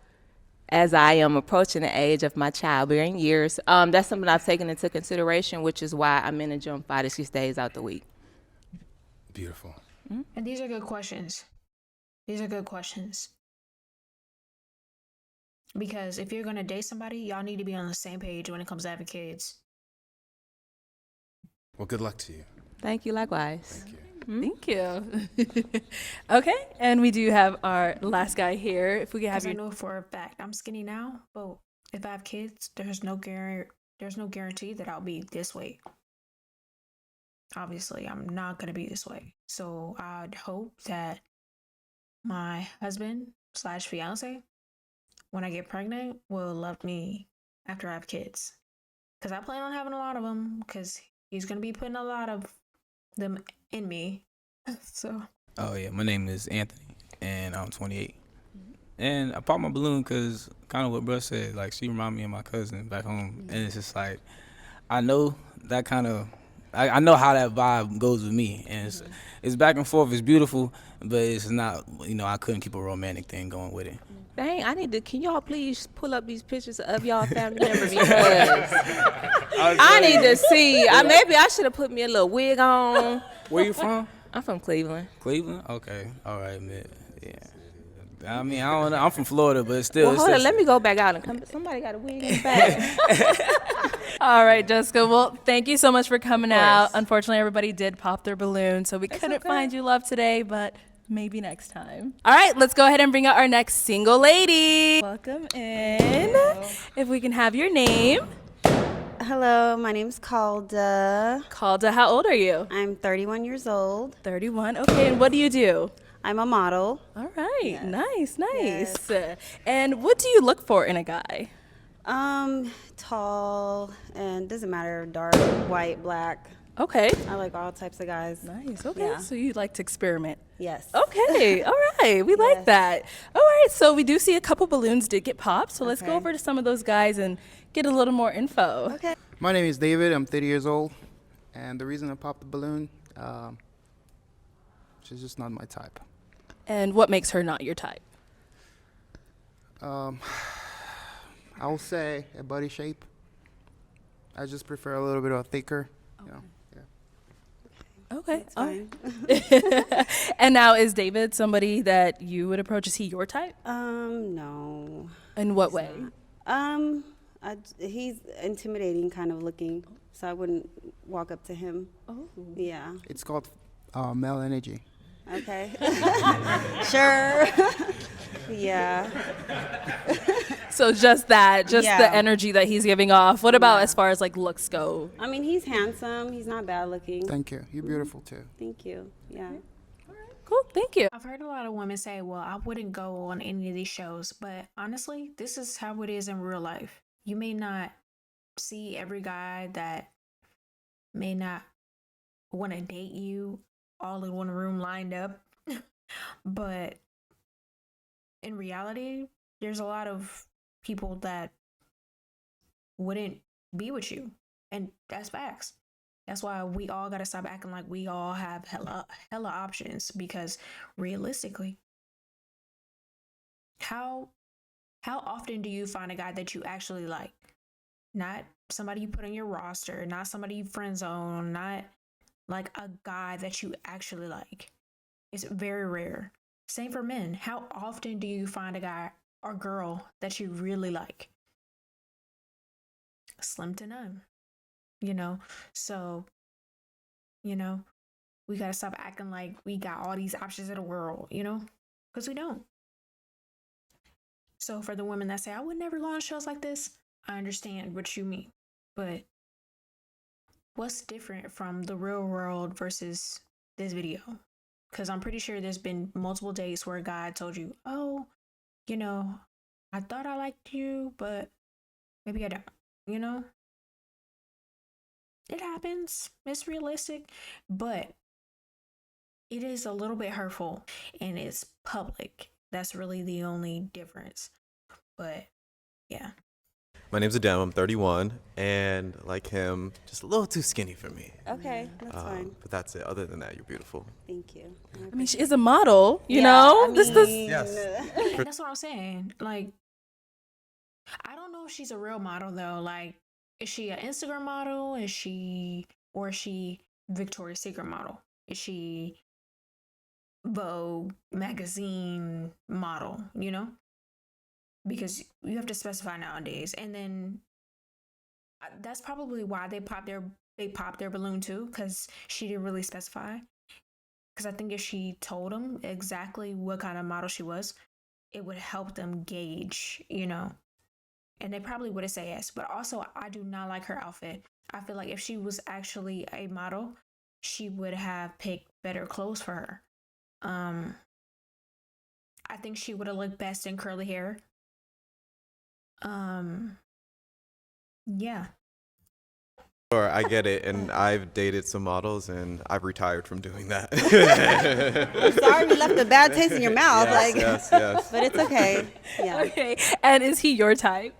as I am approaching the age of my childbearing years. That's something I've taken into consideration, which is why I'm in the gym 5 to 6 days out the week. Beautiful. And these are good questions. These are good questions. Because if you're going to date somebody, y'all need to be on the same page when it comes to having kids. Well, good luck to you. Thank you, likewise. Thank you. Thank you. Okay, and we do have our last guy here. If we could have I know for a fact I'm skinny now, but if I have kids, there's no guarantee that I'll be this weight. Obviously, I'm not going to be this way. So I'd hope that my husband / fiance, when I get pregnant, will love me after I have kids. Because I plan on having a lot of them, because he's going to be putting a lot of them in me. So. Oh, yeah. My name is Anthony, and I'm 28. And I popped my balloon because kind of what Bruh said, like, she reminded me of my cousin back home. And it's just like, I know that kind of, I know how that vibe goes with me. And it's back and forth. It's beautiful, but it's not, I couldn't keep a romantic thing going with it. Dang, can y'all please pull up these pictures of y'all family members, because I need to see. Maybe I should have put me a little wig on. Where you from? I'm from Cleveland. Cleveland? Okay. All right, man. Yeah. I mean, I don't know. I'm from Florida, but still. Well, hold on. Let me go back out and come. Somebody got a wig in the back. All right, Jessica. Well, thank you so much for coming out. Unfortunately, everybody did pop their balloon, so we couldn't find you love today, but maybe next time. All right, let's go ahead and bring out our next single lady. Welcome in. Hello. If we can have your name. Hello, my name's Calda. Calda, how old are you? I'm 31 years old. 31, okay, and what do you do? I'm a model. All right, nice. Yes. And what do you look for in a guy? Tall, and doesn't matter, dark, white, black. Okay. I like all types of guys. Nice, okay, so you like to experiment. Yes. Okay, all right, we like that. All right, so we do see a couple balloons did get popped, so let's go over to some of those guys and get a little more info. Okay. My name is David. I'm 30 years old, and the reason I popped the balloon, she's just not my type. And what makes her not your type? I'll say a body shape. I just prefer a little bit of thicker, you know. Yeah. Okay. All right. And now, is David somebody that you would approach? Is he your type? No. In what way? He's intimidating kind of looking, so I wouldn't walk up to him. Oh. Yeah. It's called male energy. Okay. Sure. Yeah. So just that, the energy that he's giving off. What about as far as like looks go? I mean, he's handsome. He's not bad looking. Thank you. You're beautiful too. Thank you. Yeah. Cool. Thank you. I've heard a lot of women say, well, I wouldn't go on any of these shows, but honestly, this is how it is in real life. You may not see every guy that may not want to date you all in one room lined up, but in reality, there's a lot of people that wouldn't be with you, and that's facts. That's why we all gotta stop acting like we all have hella options, because realistically, how often do you find a guy that you actually like? Not somebody you put on your roster, not somebody you friend zone, not like a guy that you actually like. It's very rare. Same for men. How often do you find a guy or girl that you really like? Slim to none. You know, so, you know, we gotta stop acting like we got all these options in the world, you know, because we don't. So for the women that say, I would never go on shows like this, I understand what you mean. But what's different from the real world versus this video? Because I'm pretty sure there's been multiple dates where a guy told you, oh, you know, I thought I liked you, but maybe I don't, you know? It happens. It's realistic, but it is a little bit hurtful and it's public. That's really the only difference. But yeah. My name's Adam. I'm 31, and like him, just a little too skinny for me. Okay, that's fine. But that's it. Other than that, you're beautiful. Thank you. I mean, she is a model, you know? I mean, Yes. That's what I'm saying. Like, I don't know if she's a real model though. Like, is she an Instagram model? Is she Victoria's Secret model? Is she Vogue magazine model? You know, because you have to specify nowadays. And then that's probably why they popped their balloon too, because she didn't really specify. Because I think if she told them exactly what kind of model she was, it would help them gauge, you know. And they probably would have said yes. But also, I do not like her outfit. I feel like if she was actually a model, she would have picked better clothes for her. I think she would have looked best in curly hair. Yeah. Sure, I get it, and I've dated some models, and I've retired from doing that. I'm sorry you left a bad taste in your mouth. Yes. But it's okay. Yeah. Okay. And is he your type?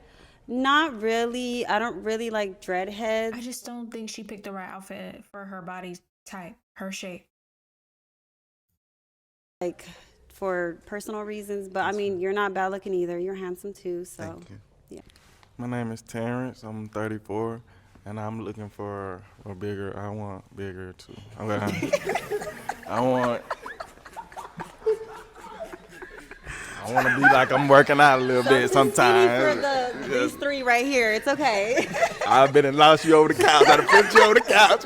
Not really. I don't really like dreadheads. I just don't think she picked the right outfit for her body type, her shape. Like, for personal reasons, but I mean, you're not bad looking either. You're handsome too, so. Thank you. Yeah. My name is Terrence. I'm 34, and I'm looking for a bigger. I want bigger too. I want to be like I'm working out a little bit sometimes. For these three right here, it's okay. I've been and lost you over the couch. I've flipped you over the couch.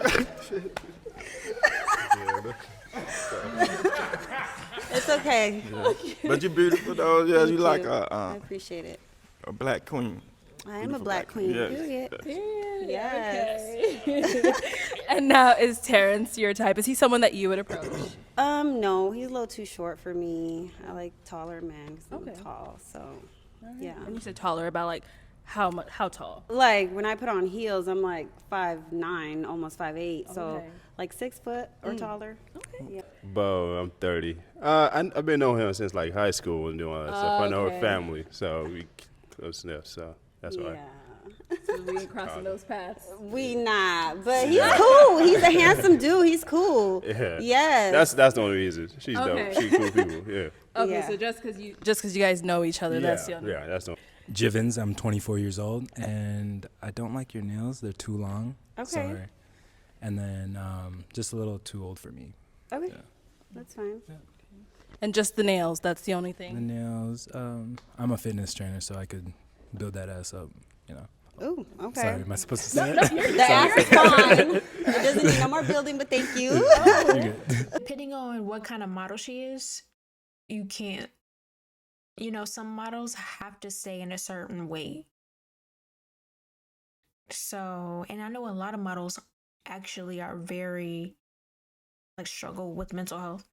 It's okay. Yeah. But you're beautiful though. Yeah, you like I appreciate it. A black queen. I am a black queen. Yes. Period. Yes. Okay. And now, is Terrence your type? Is he someone that you would approach? No, he's a little too short for me. I like taller men because I'm tall. So, yeah. And you said taller, about like how tall? Like when I put on heels, I'm like 5'9", almost 5'8". So like 6 foot or taller. Okay. Yeah. Bo, I'm 30. I've been knowing him since like high school and doing all that stuff. I know her family, so we close enough. So that's why. So we ain't crossing those paths. We not, but he's cool. He's a handsome dude. He's cool. Yeah. Yes. That's the only reason. She's dope. She's cool people. Yeah. Okay, so just because you guys know each other, that's the only. Yeah, that's the. Jivens, I'm 24 years old, and I don't like your nails. They're too long. Okay. Sorry. And then just a little too old for me. Okay. Yeah. That's fine. Yeah. And just the nails, that's the only thing? The nails, I'm a fitness trainer, so I could build that ass up, you know. Ooh, okay. Sorry, am I supposed to say it? The ass is fine. It doesn't need no more building, but thank you. Depending on what kind of model she is, you can't, you know, some models have to stay in a certain weight. So, and I know a lot of models actually are very, like, struggle with mental health.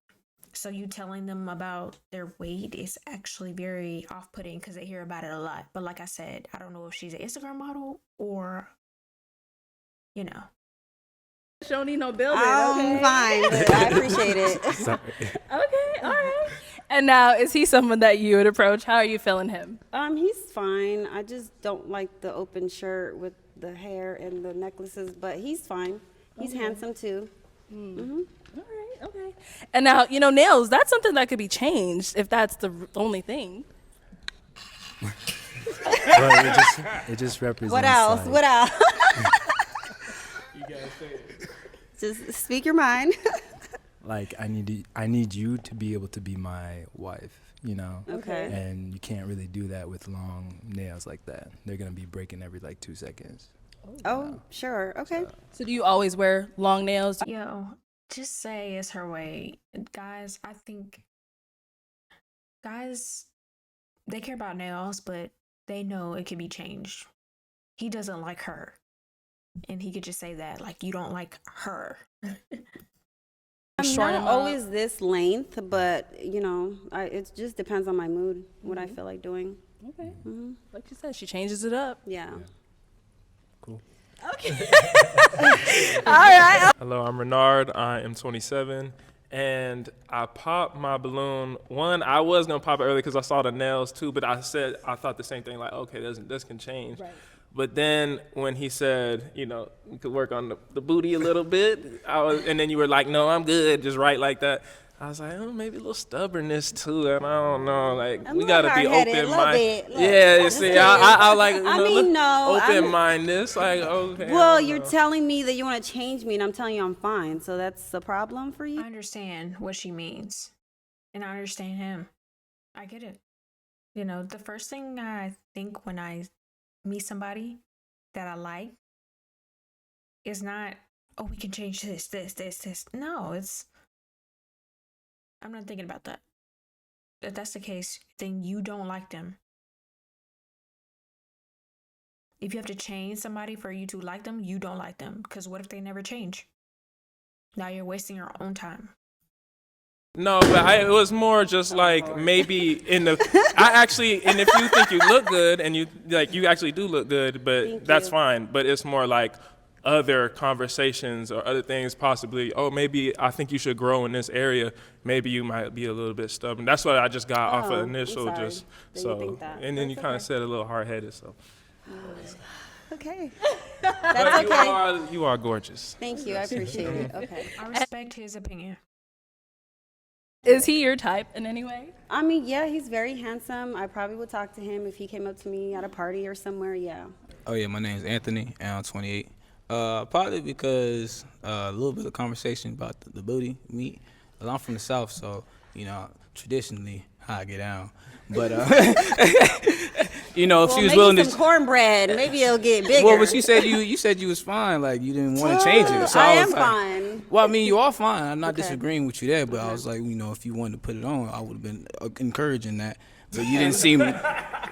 So you telling them about their weight is actually very off-putting because they hear about it a lot. But like I said, I don't know if she's an Instagram model or, you know. She don't need no building. I'm fine, but I appreciate it. Sorry. Okay, all right. And now, is he someone that you would approach? How are you feeling him? He's fine. I just don't like the open shirt with the hair and the necklaces, but he's fine. He's handsome too. Mm-hmm. All right, okay. And now, you know, nails, that's something that could be changed if that's the only thing. Well, it just represents. What else? Like, what else? You gotta say it. Just speak your mind. like I need you to be able to be my wife, you know. Okay. And you can't really do that with long nails like that. They're gonna be breaking every like 2 seconds. Oh, sure. Okay. So do you always wear long nails? Yo, just say it's her way. Guys, I think guys, they care about nails, but they know it can be changed. He doesn't like her. And he could just say that, like, you don't like her. I'm Short not them up. always this length, but you know, it just depends on my mood, what I feel like doing. Okay. Hmm. Like you said, she changes it up. Yeah. Cool. Okay. All right. Hello, I'm Renard. I am 27, and I popped my balloon. One, I was gonna pop it early because I saw the nails too, but I thought the same thing. Like, okay, this can change. Right. But then when he said, you know, we could work on the booty a little bit, and then you were like, no, I'm good, just right like that. I was like, oh, maybe a little stubbornness too, and I don't know, like I'm we a gotta be hard-headed, a little open-minded. bit. Look, Yeah, you just see, kidding. I like, you I know, mean, no, I'm- open-mindedness, like okay. Well, you're telling me that you want to change me, and I'm telling you I'm fine. So that's a problem for you. I understand what she means. And I understand him. I get it. You know, the first thing I think when I meet somebody that I like is not, oh, we can change this. No, I'm not thinking about that. If that's the case, then you don't like them. If you have to change somebody for you to like them, you don't like them. Because what if they never change? Now you're wasting your own time. No, but it was more just like maybe and if you think you look good and you actually do look good, but that's fine. But it's more like other conversations or other things possibly. Oh, maybe I think you should grow in this area. Maybe you might be a little bit stubborn. That's what I just got off of initial. I'm sorry Just that you so, think that. and then That's you kind of okay. said a little hard-headed. So, Okay. but That's okay. you are gorgeous. Thank you. I appreciate it. Okay. I respect his opinion. Is he your type in any way? I mean, yeah, he's very handsome. I probably would talk to him if he came up to me at a party or somewhere. Yeah. Oh yeah, my name is Anthony, and I'm 28. Probably because a little bit of conversation about the booty meat. Well, I'm from the South, so you know traditionally how I get down. But you know, if she was willing to some cornbread, maybe it'll get bigger. Well, but you said you was fine, like you didn't want to change it. So I was am like, fine. Well, I mean, you are fine. I'm not Okay. disagreeing with you there, but I was like, you know, if you wanted to put it on, I would have been encouraging that. But you didn't seem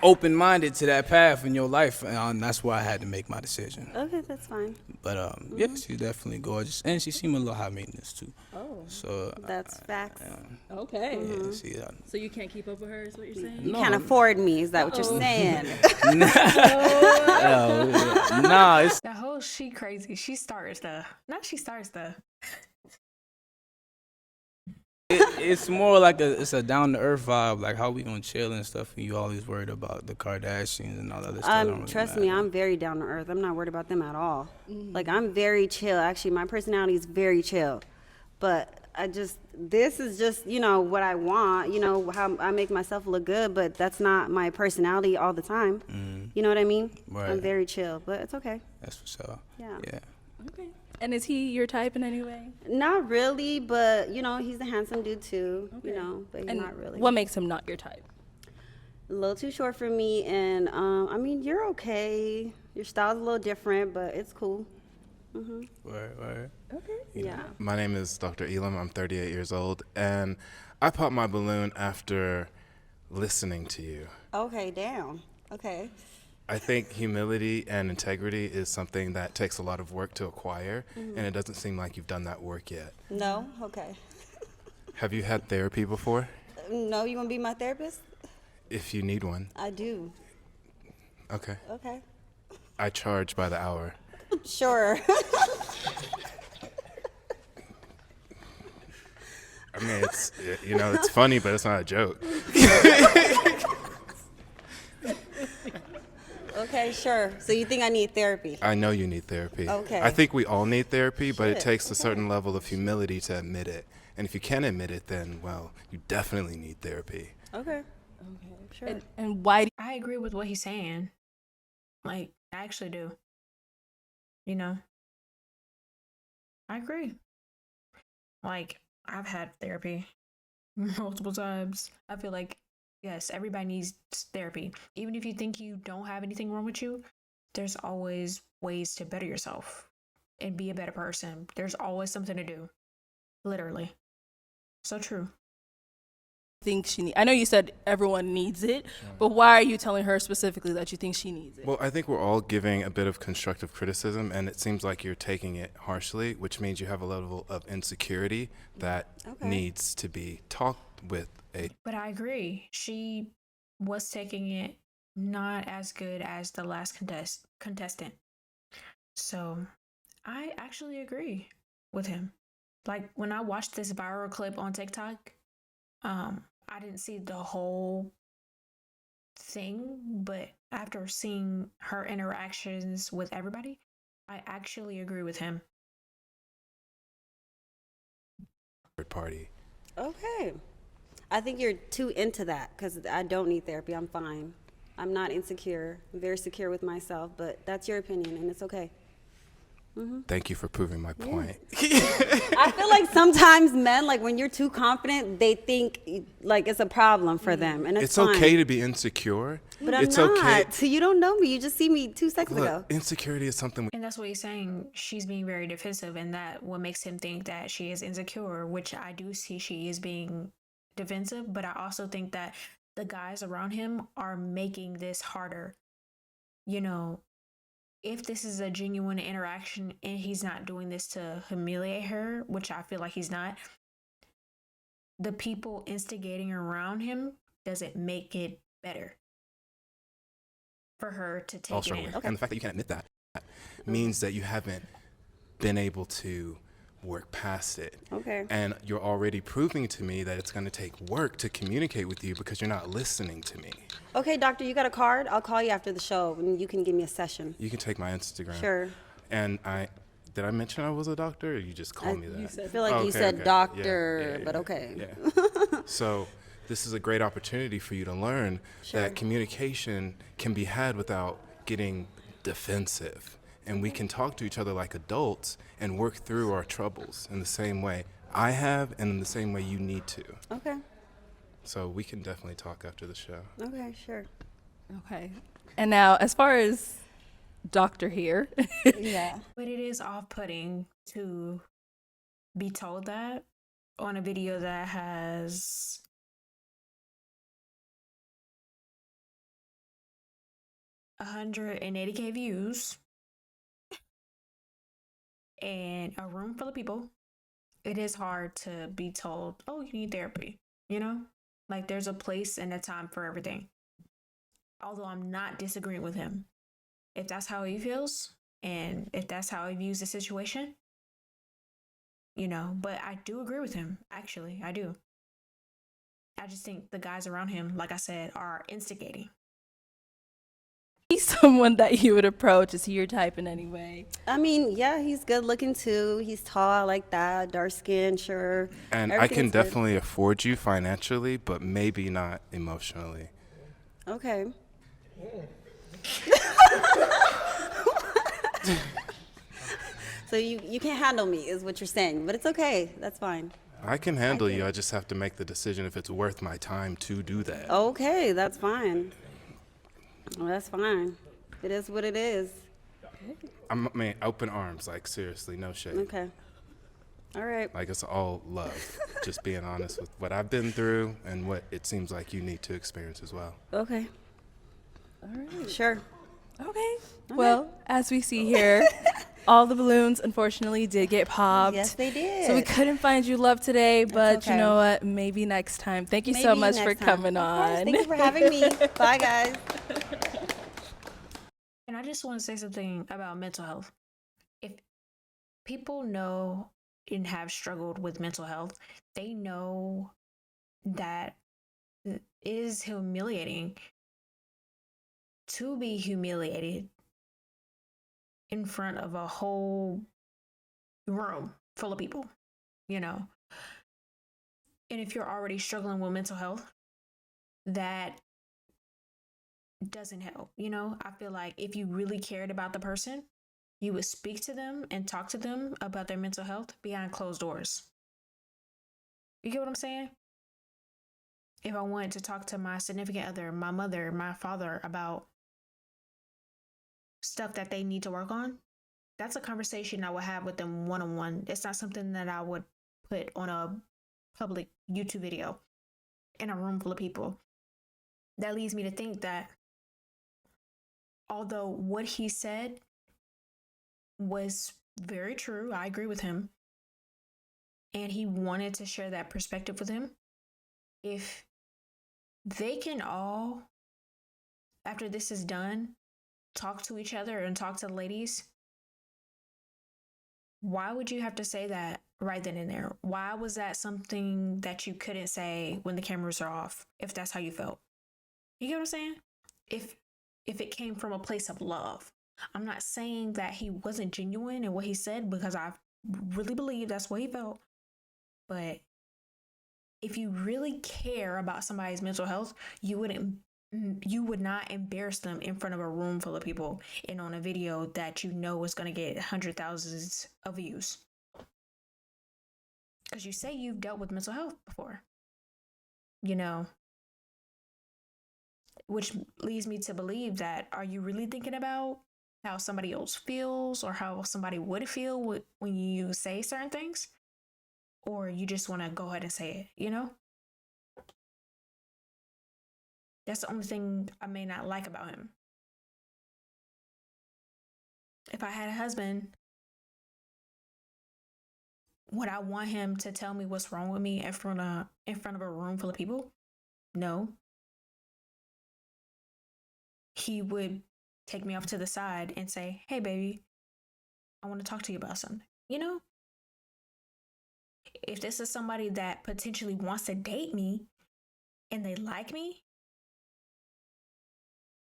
open-minded to that path in your life, and that's why I had to make my decision. Okay, that's fine. But yeah, she's definitely gorgeous, and she seemed a little high maintenance too. Oh, So that's facts. okay. Yeah, see, So you can't keep up with her, is what you're saying? You can't afford me. Is that what you're saying? nah, it's The whole she crazy. She starts the. Not she starts the. it's more like it's a down to earth vibe, like how we gonna chill and stuff. And you always worried about the Kardashians and all that other stuff. Don't really Trust matter. me, I'm very down to earth. I'm not worried about them at all. Like I'm very chill. Actually, my personality is very chill. But this is just, you know, what I want. You know how I make myself look good, but that's not my personality all the time. You know what I mean? Right. I'm very chill, but it's okay. That's for sure. Yeah. Yeah. Okay. And is he your type in any way? Not really, but you know, he's a handsome dude too. You know, but he's And not really. what makes him not your type? A little too short for me, and I mean, you're okay. Your style's a little different, but it's cool. Word. Okay. Yeah. My name is Dr. Elam. I'm 38 years old, and I popped my balloon after listening to you. Okay, damn. Okay. I think humility and integrity is something that takes a lot of work to acquire, and it doesn't seem like you've done that work yet. No? Okay. Have you had therapy before? No, you want to be my therapist? If you need one. I do. Okay. Okay. I charge by the hour. Sure. I mean, it's, you know, it's funny, but it's not a joke. Okay, sure. So you think I need therapy? I know you need therapy. Okay. I think we all need therapy, but it Shit, takes a certain level of humility to admit it. And if you can admit it, then, well, you definitely need therapy. Okay. Okay, sure. And why do I agree with what he's saying. Like, I actually do. You know? I agree. Like, I've had therapy multiple times. I feel like, yes, everybody needs therapy. Even if you think you don't have anything wrong with you, there's always ways to better yourself and be a better person. There's always something to do. Literally. So true. I know you said everyone needs it, but why are you telling her specifically that you think she needs it? Well, I think we're all giving a bit of constructive criticism, and it seems like you're taking it harshly, which means you have a level of insecurity that needs to be talked with. But I agree. She was taking it not as good as the last contestant. So I actually agree with him. Like, when I watched this viral clip on TikTok, I didn't see the whole thing, but after seeing her interactions with everybody, I actually agree with him. Third party. Okay. I think you're too into that because I don't need therapy. I'm fine. I'm not insecure. I'm very secure with myself, but that's your opinion and it's okay. Thank you for proving my point. I feel like sometimes men, like when you're too confident, they think like it's a problem for them, and it's fine. Okay to be insecure. But I'm not. Okay. You don't know me. You just see me 2 seconds ago. Insecurity is something. And that's what he's saying. She's being very defensive, and that what makes him think that she is insecure, which I do see she is being defensive, but I also think that the guys around him are making this harder. You know, if this is a genuine interaction and he's not doing this to humiliate her, which I feel like he's not, the people instigating around him doesn't make it better for her to take it in. And the fact that you can't admit that means that you haven't been able to work past it. Okay. And you're already proving to me that it's going to take work to communicate with you because you're not listening to me. Okay, doctor, you got a card? I'll call you after the show and you can give me a session. You can take my Instagram. Sure. And did I mention I was a doctor, or you just called me that? I feel like you said doctor, but okay. Yeah. So this is a great opportunity for you to learn that communication can be had without getting defensive. And we can talk to each other like adults and work through our troubles in the same way I have and in the same way you need to. Okay. So we can definitely talk after the show. Okay, sure. Okay. And now, as far as doctor here. Yeah. But it is off-putting to be told that on a video that has 180K views and a room full of people. It is hard to be told, oh, you need therapy, you know? Like, there's a place and a time for everything. Although I'm not disagreeing with him. If that's how he feels, and if that's how he views the situation, you know, but I do agree with him, actually, I do. I just think the guys around him, like I said, are instigating. He's someone that you would approach. Is he your type in any way? I mean, yeah, he's good looking too. He's tall, I like that. Dark skin, sure. And I can definitely afford you financially, but maybe not emotionally. Okay. So you can't handle me is what you're saying, but it's okay. That's fine. I can handle you. I just have to make the decision if it's worth my time to do that. Okay, that's fine. Well, that's fine. It is what it is. I mean, open arms, like seriously, no shade. Okay. All right. Like it's all love. Just being honest with what I've been through and what it seems like you need to experience as well. Okay. All right. Sure. Okay. Well, as we see here, all the balloons unfortunately did get popped. Yes, they did. So we couldn't find you love today, but okay. you know what? Maybe next time. Thank you so much for coming on. Thank you for having me. Bye, guys. And I just want to say something about mental health. If people know and have struggled with mental health, they know that it is humiliating to be humiliated in front of a whole room full of people, you know. And if you're already struggling with mental health, that doesn't help, you know. I feel like if you really cared about the person, you would speak to them and talk to them about their mental health behind closed doors. You get what I'm saying? If I wanted to talk to my significant other, my mother, my father about stuff that they need to work on, that's a conversation I would have with them one-on-one. It's not something that I would put on a public YouTube video in a room full of people. That leads me to think that although what he said was very true, I agree with him, and he wanted to share that perspective with him, if they can all, after this is done, talk to each other and talk to the ladies, why would you have to say that right then and there? Why was that something that you couldn't say when the cameras are off, if that's how you felt? You get what I'm saying? If it came from a place of love. I'm not saying that he wasn't genuine in what he said, because I really believe that's what he felt. But if you really care about somebody's mental health, you would not embarrass them in front of a room full of people and on a video that you know is going to get 100,000s of views. Because you say you've dealt with mental health before, you know, which leads me to believe that, are you really thinking about how somebody else feels or how somebody would feel when you say certain things? Or you just want to go ahead and say it, you know? That's the only thing I may not like about him. If I had a husband, would I want him to tell me what's wrong with me in front of a room full of people? No. He would take me off to the side and say, "Hey, baby, I want to talk to you about something." You know? If this is somebody that potentially wants to date me and they like me,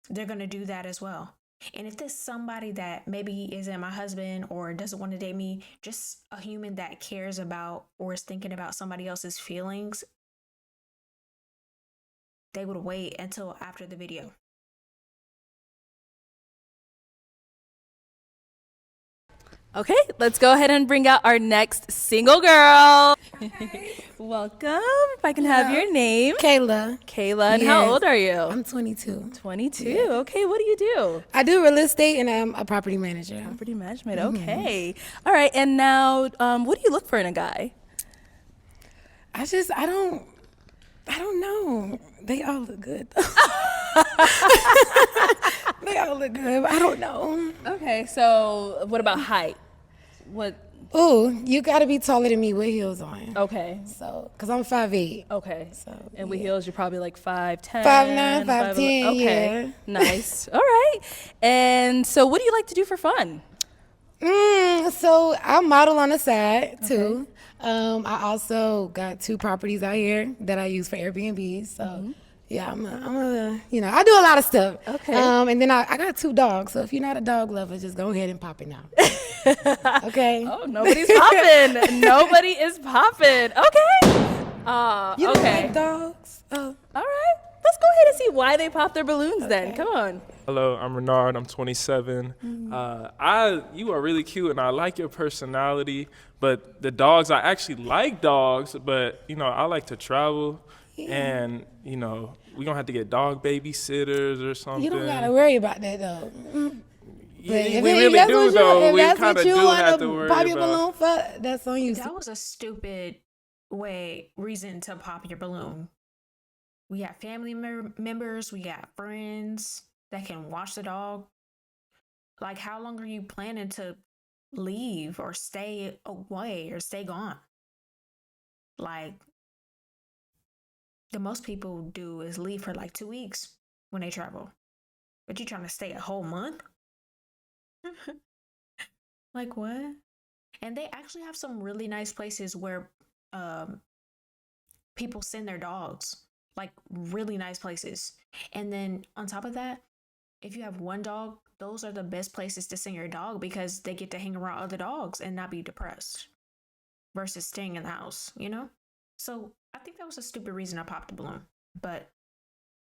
they're going to do that as well. And if there's somebody that maybe isn't my husband or doesn't want to date me, just a human that cares about or is thinking about somebody else's feelings, they would wait until after the video. Okay, let's go ahead and bring out our next single girl. Welcome. If I can have your name. Kayla. Kayla. And how old are you? I'm 22. 22. Yeah. Okay, what do you do? I do real estate and I'm a property manager. Property management. Okay. All right. And now, what do you look for in a guy? I don't know. They all look good. They all look good. But I don't know. Okay. So what about height? Oh, you got to be taller than me with heels on. Okay. So, because I'm 5'8". Okay. So, and with heels, you're probably like 5'10". 5'9", 5'10", okay. yeah. Nice. All right. And so what do you like to do for fun? So I model on the side too. I also got 2 properties out here that I use for Airbnb. So yeah, I'm a I do a lot of stuff. Okay. And then I got 2 dogs. So if you're not a dog lover, just go ahead and pop it now. Okay. Oh, nobody's popping. Nobody is popping. Okay. You don't okay. like dogs? Oh. All right. Let's go ahead and see why they pop their balloons then. Come on. Hello, I'm Renard. I'm 27. You are really cute, and I like your personality. But the dogs, I actually like dogs, but I like to travel, and we're gonna have to get dog babysitters or something. You don't gotta worry about that though. Yeah, we really do though. We kind of do have to worry pop your about. balloon for, that's on you. That was a stupid reason to pop your balloon. We got family members, we got friends that can watch the dog. Like, how long are you planning to leave or stay away or stay gone? Like, the most people do is leave for like 2 weeks when they travel. But you trying to stay a whole month? Like, what? And they actually have some really nice places where people send their dogs. Like, really nice places. And then on top of that, if you have one dog, those are the best places to send your dog because they get to hang around other dogs and not be depressed versus staying in the house, So I think that was a stupid reason I popped the balloon. But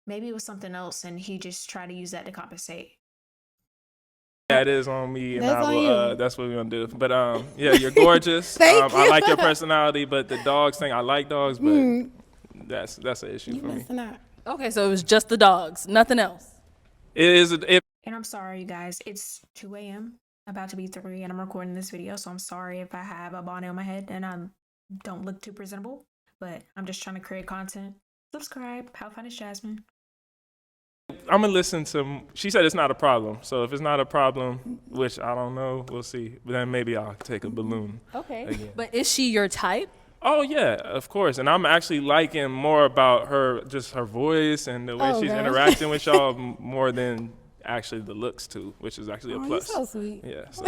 maybe it was something else and he just tried to use that to compensate. That is on me, and That's I on will. you. That's what we're gonna do. But yeah, you're gorgeous. Thank I you. like your personality, but the dogs thing, I like dogs, but that's an issue You for me. missing out. Okay, so it was just the dogs, nothing else. It is. And I'm sorry, you guys. It's 2 a.m. About to be 3, and I'm recording this video, so I'm sorry if I have a bonnet on my head and I don't look too presentable. But I'm just trying to create content. Subscribe. Howfineisjasmine. I'm gonna listen to. She said it's not a problem. So if it's not a problem, which I don't know, we'll see. But then maybe I'll take a balloon. Okay. Again. But is she your type? Oh yeah, of course. And I'm actually liking more about her, just her voice and the way she's interacting with y'all more than actually the looks too, which is actually a plus. You're so sweet. Yeah. So.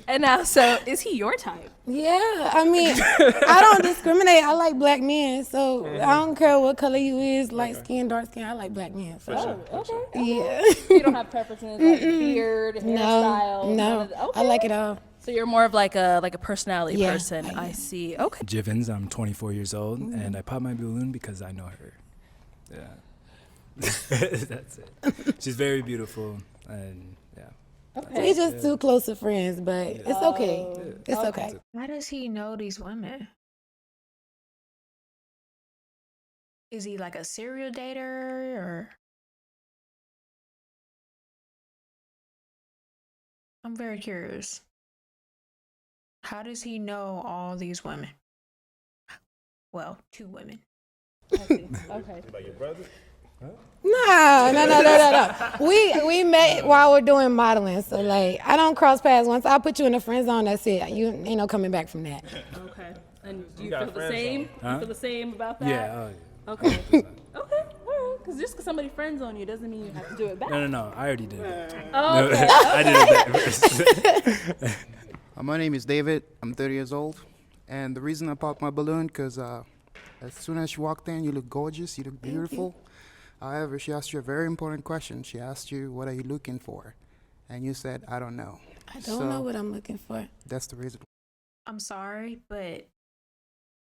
And now, so is he your type? Yeah, I mean, I don't discriminate. I like black men, so I don't care what color you is, light skin, dark skin. I like black men. So. Okay. Yeah. You don't have preferences like beard, hairstyle? No, I like it all. So you're more of like a personality Yeah, person. I see. Okay. Jivens, I'm 24 years old, and I pop my balloon because I know her. Yeah. That's it. She's very beautiful, and yeah. Okay. We just too close to friends, but it's okay. It's okay. How does he know these women? Is he like a serial dater or? I'm very curious. How does he know all these women? Well, 2 women. Okay. About your brother? No. We met while we're doing modeling, so like I don't cross paths. Once I put you in a friend zone, that's it. You ain't no coming back from that. Okay. And do You you got feel the friend same? zone. You feel the same about that? Yeah. Okay. Okay. All right. Because just because somebody friends on you doesn't mean you have to do it back. No. I already did that. Oh, okay. I did it back first. My name is David. I'm 30 years old. And the reason I popped my balloon, because as soon as she walked in, you look gorgeous, you look beautiful. However, she asked you a very important question. She asked you, what are you looking for? And you said, I don't know. I don't know what I'm looking for. That's the reason. I'm sorry, but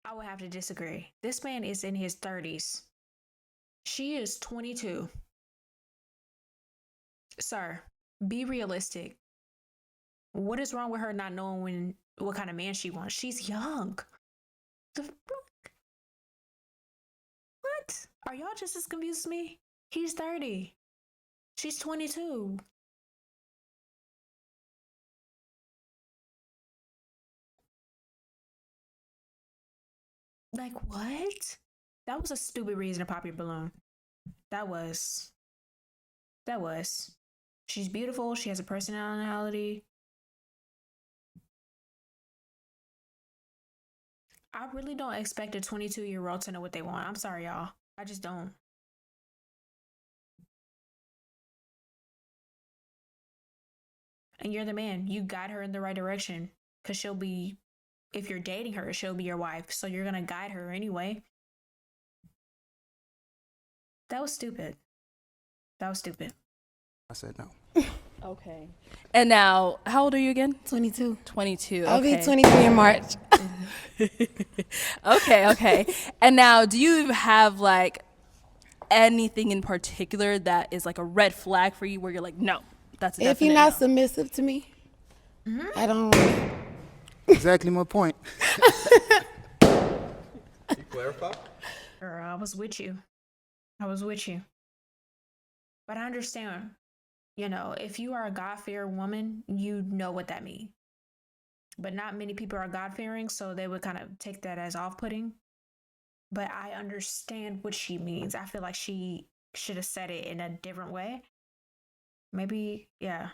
I would have to disagree. This man is in his 30s. She is 22. Sir, be realistic. What is wrong with her not knowing what kind of man she wants? She's young. The fuck? What? Are y'all just as confused as me? He's 30. She's 22. Like, what? That was a stupid reason to pop your balloon. That was. She's beautiful. She has a personality. I really don't expect a 22-year-old to know what they want. I'm sorry, y'all. I just don't. And you're the man. You guide her in the right direction. Because she'll be, if you're dating her, she'll be your wife. So you're going to guide her anyway. That was stupid. I said no. Okay. And now, how old are you again? 22. 22. I'll okay. be 23 in March. Okay. And now, do you have like anything in particular that is like a red flag for you where you're like, no, that's a If you're definite not no? submissive to me, I don't. Exactly my point. You clarify? Girl, I was with you. But I understand. You know, if you are a God-fearing woman, you know what that means. But not many people are God-fearing, so they would kind of take that as off-putting. But I understand what she means. I feel like she should have said it in a different way. Maybe, yeah.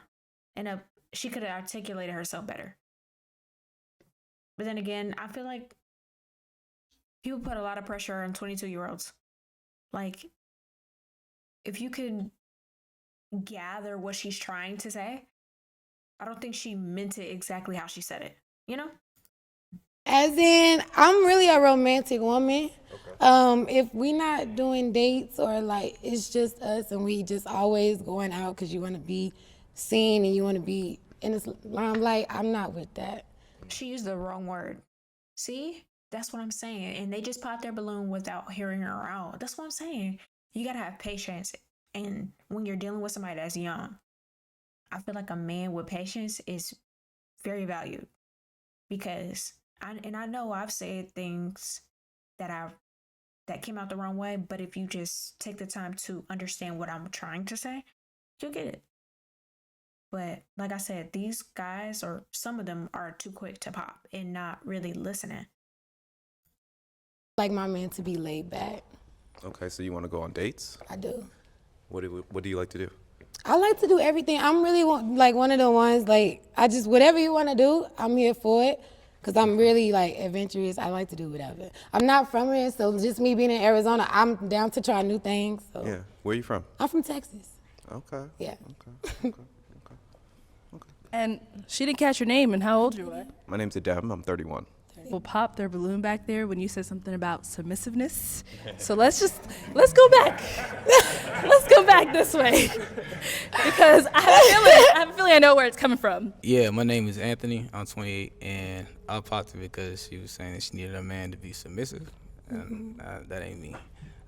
She could have articulated herself better. But then again, I feel like people put a lot of pressure on 22-year-olds. Like, if you could gather what she's trying to say, I don't think she meant it exactly how she said it, you know? As in, I'm really a romantic woman. Okay. If we not doing dates or like it's just us and we just always going out because you want to be seen and you want to be in this limelight, I'm not with that. She used the wrong word. See? That's what I'm saying. And they just popped their balloon without hearing her out. That's what I'm saying. You gotta have patience. And when you're dealing with somebody that's young, I feel like a man with patience is very valued because I know I've said things that came out the wrong way, but if you just take the time to understand what I'm trying to say, you'll get it. But like I said, these guys, or some of them, are too quick to pop and not really listening. Like my man to be laid back. Okay, so you want to go on dates? I do. What do you like to do? I like to do everything. I'm really like one of the ones, like, whatever you want to do, I'm here for it. Because I'm really, like, adventurous. I like to do whatever. I'm not from here, so just me being in Arizona, I'm down to try new things. So. Yeah. Where are you from? I'm from Texas. Okay. Yeah. Okay. And she didn't catch your name and how old you are. My name's Adam. I'm 31. We'll pop their balloon back there when you said something about submissiveness. So let's go back. Let's go back this way. Because I have a feeling I know where it's coming from. Yeah, my name is Anthony. I'm 28, and I popped it because she was saying that she needed a man to be submissive. And that ain't me.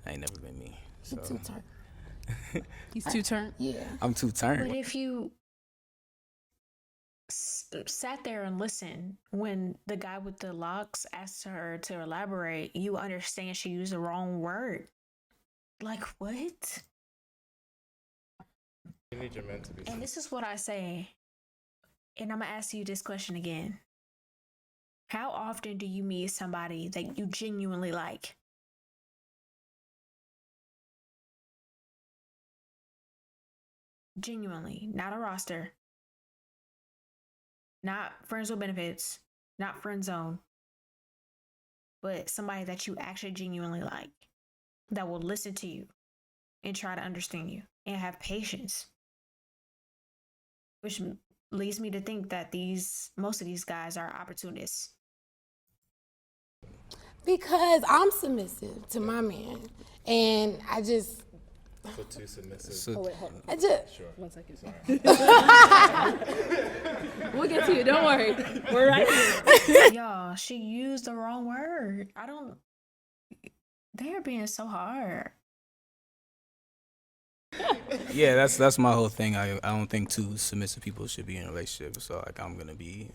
I ain't never been me. So. He's too turned. He's too turned? Yeah. I'm too turned. But if you sat there and listened when the guy with the locks asked her to elaborate, you understand she used the wrong word. Like, what? You need your men to be. And this is what I say, and I'm gonna ask you this question again. How often do you meet somebody that you genuinely like? Genuinely, not a roster. Not friends with benefits, not friend zone, but somebody that you actually genuinely like, that will listen to you and try to understand you and have patience. Which leads me to think that most of these guys are opportunists. Because I'm submissive to my man, and I just. So too submissive. Wait, hold on. I just. Sure. 1 second. We'll get to you. Don't worry. We're right here. Y'all, she used the wrong word. They're being so hard. Yeah, that's my whole thing. I don't think two submissive people should be in a relationship. So like I'm gonna be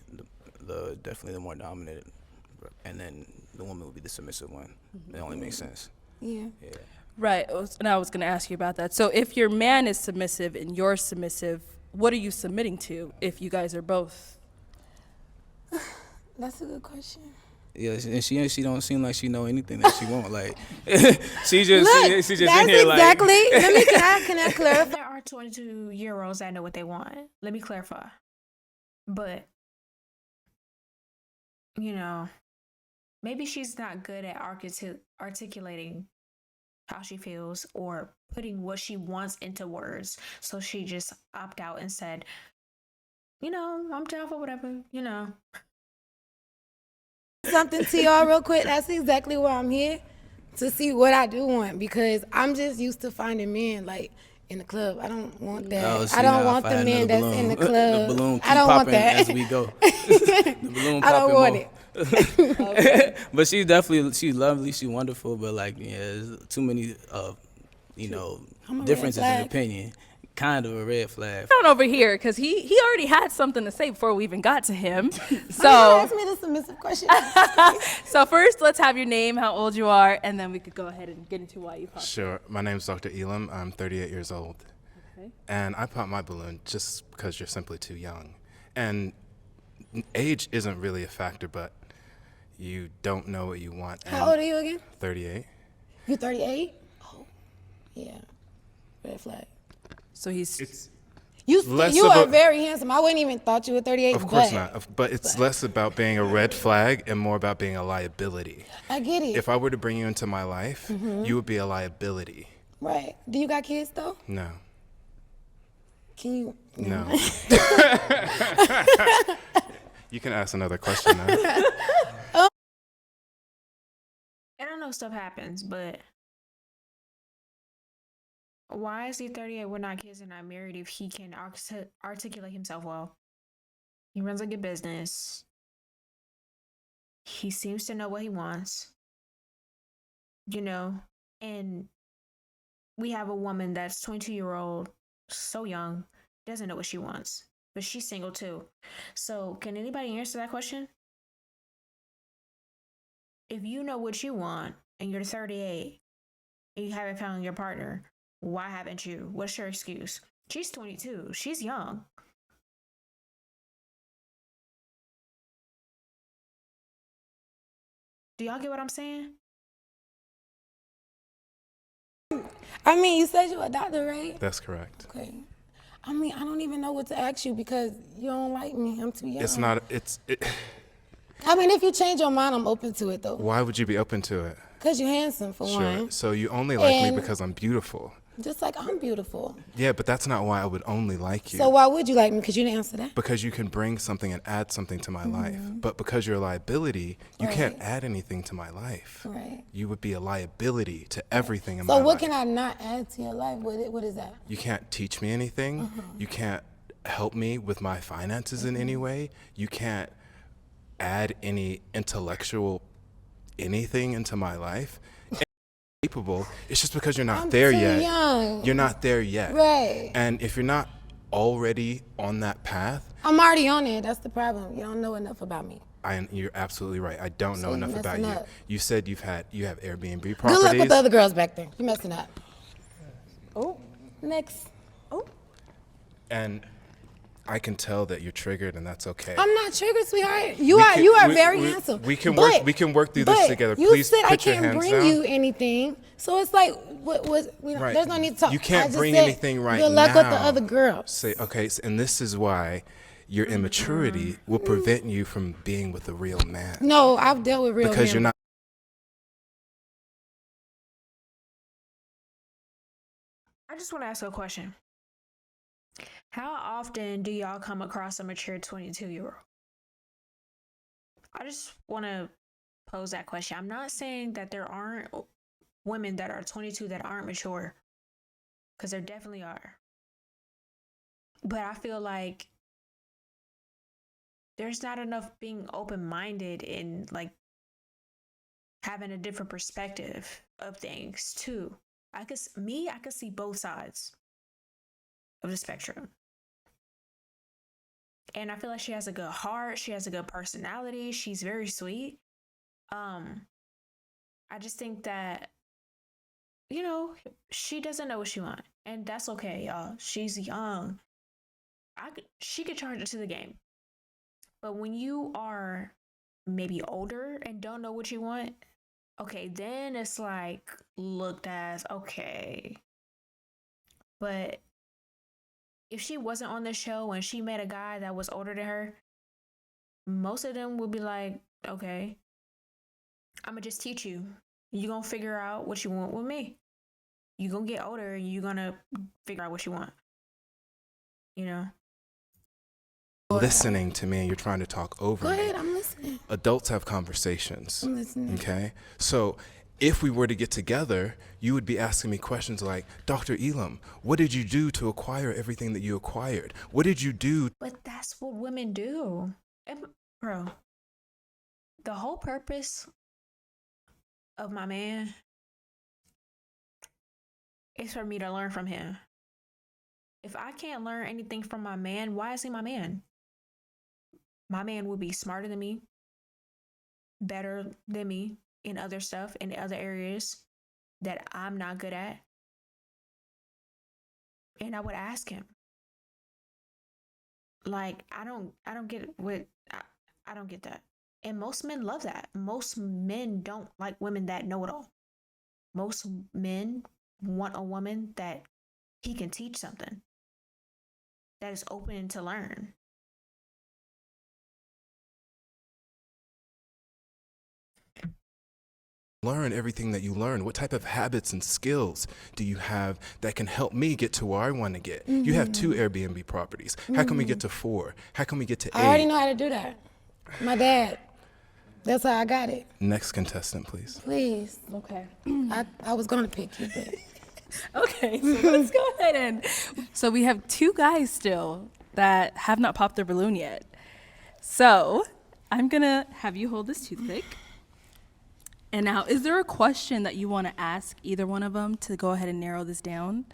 the definitely the more dominant, and then the woman would be the submissive one. It only makes sense. Yeah. Yeah. Right. And I was going to ask you about that. So if your man is submissive and you're submissive, what are you submitting to if you guys are both? That's a good question. Yeah, and she don't seem like she know anything that she want. Like she just Look, she just that's in here exactly. like. Can I clarify? There are 22-year-olds that know what they want. Let me clarify. But maybe she's not good at articulating how she feels or putting what she wants into words. So she just opted out and said, I'm down for whatever, Something to y'all real quick. That's exactly why I'm here, to see what I do want, because I'm just used to finding men like in the club. I don't want that. Oh, see, I don't now want if I the had men another that's in the balloon, club. the balloon keep I don't want popping that. as we go. The balloon I don't popping want more. it. But she's lovely, she's wonderful, but like there's too many differences in flag. opinion. Kind of a red flag. Down over here, because he already had something to say before we even got to him. So Ask me the submissive question. so first, let's have your name, how old you are, and then we could go ahead and get into why you popped. Sure. My name's Dr. Elam. I'm 38 years old. Okay. And I popped my balloon just because you're simply too young. And age isn't really a factor, but you don't know what you want. How old are you again? 38. You 38? Oh, yeah. Red flag. So he's. You Less you of are a- very handsome. I wouldn't even thought you were 38. Of course but not. But it's less about being a red flag and more about being a liability. I get it. If I were to bring you into my life, Mhm. you would be a liability. Right. Do you got kids though? No. Can you? No. You can ask another question now. And I know stuff happens, but why is he 38 with not kids and not married if he can articulate himself well? He runs a good business. He seems to know what he wants. And we have a woman that's 22-year-old, so young, doesn't know what she wants, but she's single too. So can anybody answer that question? If you know what you want and you're 38 and you haven't found your partner, why haven't you? What's your excuse? She's 22. She's young. Do y'all get what I'm saying? I mean, you said you're a doctor, right? That's correct. Okay. I mean, I don't even know what to ask you because you don't like me. I'm too young. It's not. I mean, if you change your mind, I'm open to it, though. Why would you be open to it? Because you're handsome, for Sure. one. So you only like me And- because I'm beautiful. Just like I'm beautiful. Yeah, but that's not why I would only like you. So why would you like me? Because you didn't answer that. Because you can bring something and add something to my life. Mhm. But because you're a liability, you Right. can't add anything to my life. Right. You would be a liability to everything in my So life. what can I not add to your life? What is that? You can't teach me anything. You can't help me with my finances in any way. You can't add any intellectual anything into my life. Capable. It's just because you're not I'm there too yet. young. You're not there yet. Right. And if you're not already on that path, I'm already on it. That's the problem. You don't know enough about me. you're absolutely right. I don't So know you're enough about messing you. up. You said you have Airbnb Good properties. luck with the other girls back there. You're messing up. Oh, next. Oh. And I can tell that you're triggered, and that's okay. I'm not triggered, sweetheart. We can- You are we- very we- handsome. we can But- work- we can work through this but together. You Please said I put your can't hands bring down. you anything, so it's like, Right. there's no need to talk. You I can't just bring said, anything right now. Good luck with the other girls. Say, okay, and this is why your immaturity will prevent you from being with a real man. No, I've dealt with real Because men. you're not. I just want to ask a question. How often do y'all come across a mature 22-year-old? I just want to pose that question. I'm not saying that there aren't women that are 22 that aren't mature, because there definitely are. But I feel like there's not enough being open-minded and like having a different perspective of things too. I could see both sides of the spectrum. And I feel like she has a good heart. She has a good personality. She's very sweet. I just think that, she doesn't know what she wants. And that's okay, y'all. She's young. She could charge it to the game. But when you are maybe older and don't know what you want, okay, then it's like looked as okay. But if she wasn't on the show and she met a guy that was older than her, most of them would be like, okay, I'm going to just teach you. You're going to figure out what you want with me. You're going to get older and you're going to figure out what you want. Listening to me and you're trying to talk over Go me. ahead, I'm listening. Adults have conversations. I'm listening. Okay? So if we were to get together, you would be asking me questions like, Dr. Elam, what did you do to acquire everything that you acquired? What did you do? But that's what women do. And, bro, the whole purpose of my man is for me to learn from him. If I can't learn anything from my man, why is he my man? My man would be smarter than me, better than me in other stuff, in other areas that I'm not good at. And I would ask him. Like, I don't get what I don't get that. And most men love that. Most men don't like women that know it all. Most men want a woman that he can teach something, that is open to learn. Learn everything that you learn. What type of habits and skills do you have that can help me get to where I want to get? You have 2 Airbnb properties. How can we get to 4? How can we get to 8? I already know how to do that. My dad. That's how I got it. Next contestant, please. Please. Okay. I was going to pick you, but. Okay, so let's go ahead and. So we have 2 guys still that have not popped their balloon yet. So I'm going to have you hold this toothpick. And now, is there a question that you want to ask either one of them to go ahead and narrow this down?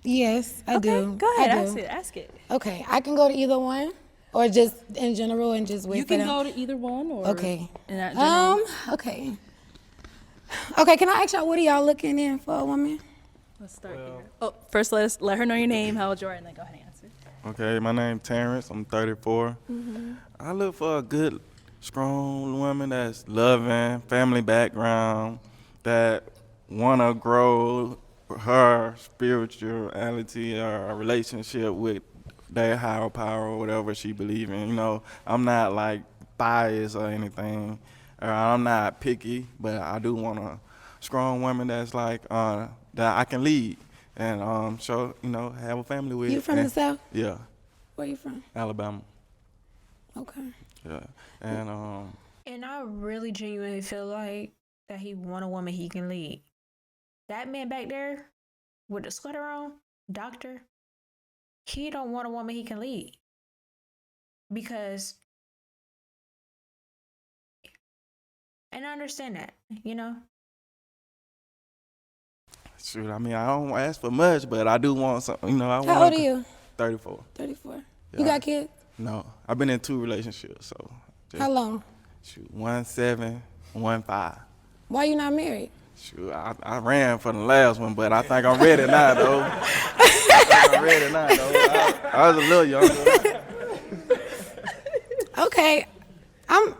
Yes, I do. Go ahead, I do. ask it. Okay, I can go to either one, or just in general and just wait You for can them. go to either one, or Okay. in that general. Okay. Okay, can I ask y'all, what are y'all looking in for a woman? Let's start here. Oh, first let her know your name, how old you are, and then go ahead and answer. Okay, my name's Terrence. I'm 34. I look for a good, strong woman that's loving, family background, that wanna grow her spirituality or a relationship with their higher power or whatever she believes in. You know, I'm not like biased or anything. I'm not picky, but I do want a strong woman that's like that I can lead and have a family with. You from the South? Yeah. Where you from? Alabama. Okay. Yeah. And I really genuinely feel like that he want a woman he can lead. That man back there with the sweater on, doctor, he don't want a woman he can lead. Because, and I understand that, you know? Shoot, I mean, I don't ask for much, but I do want something. You know, How old are you? 34. 34. Yeah. You got kids? No, I've been in 2 relationships, so. How long? Shoot, 1 7, 1 5. Why you not married? Shoot, I ran for the last one, but I think I'm ready now, though. I was a little younger. Okay, I'm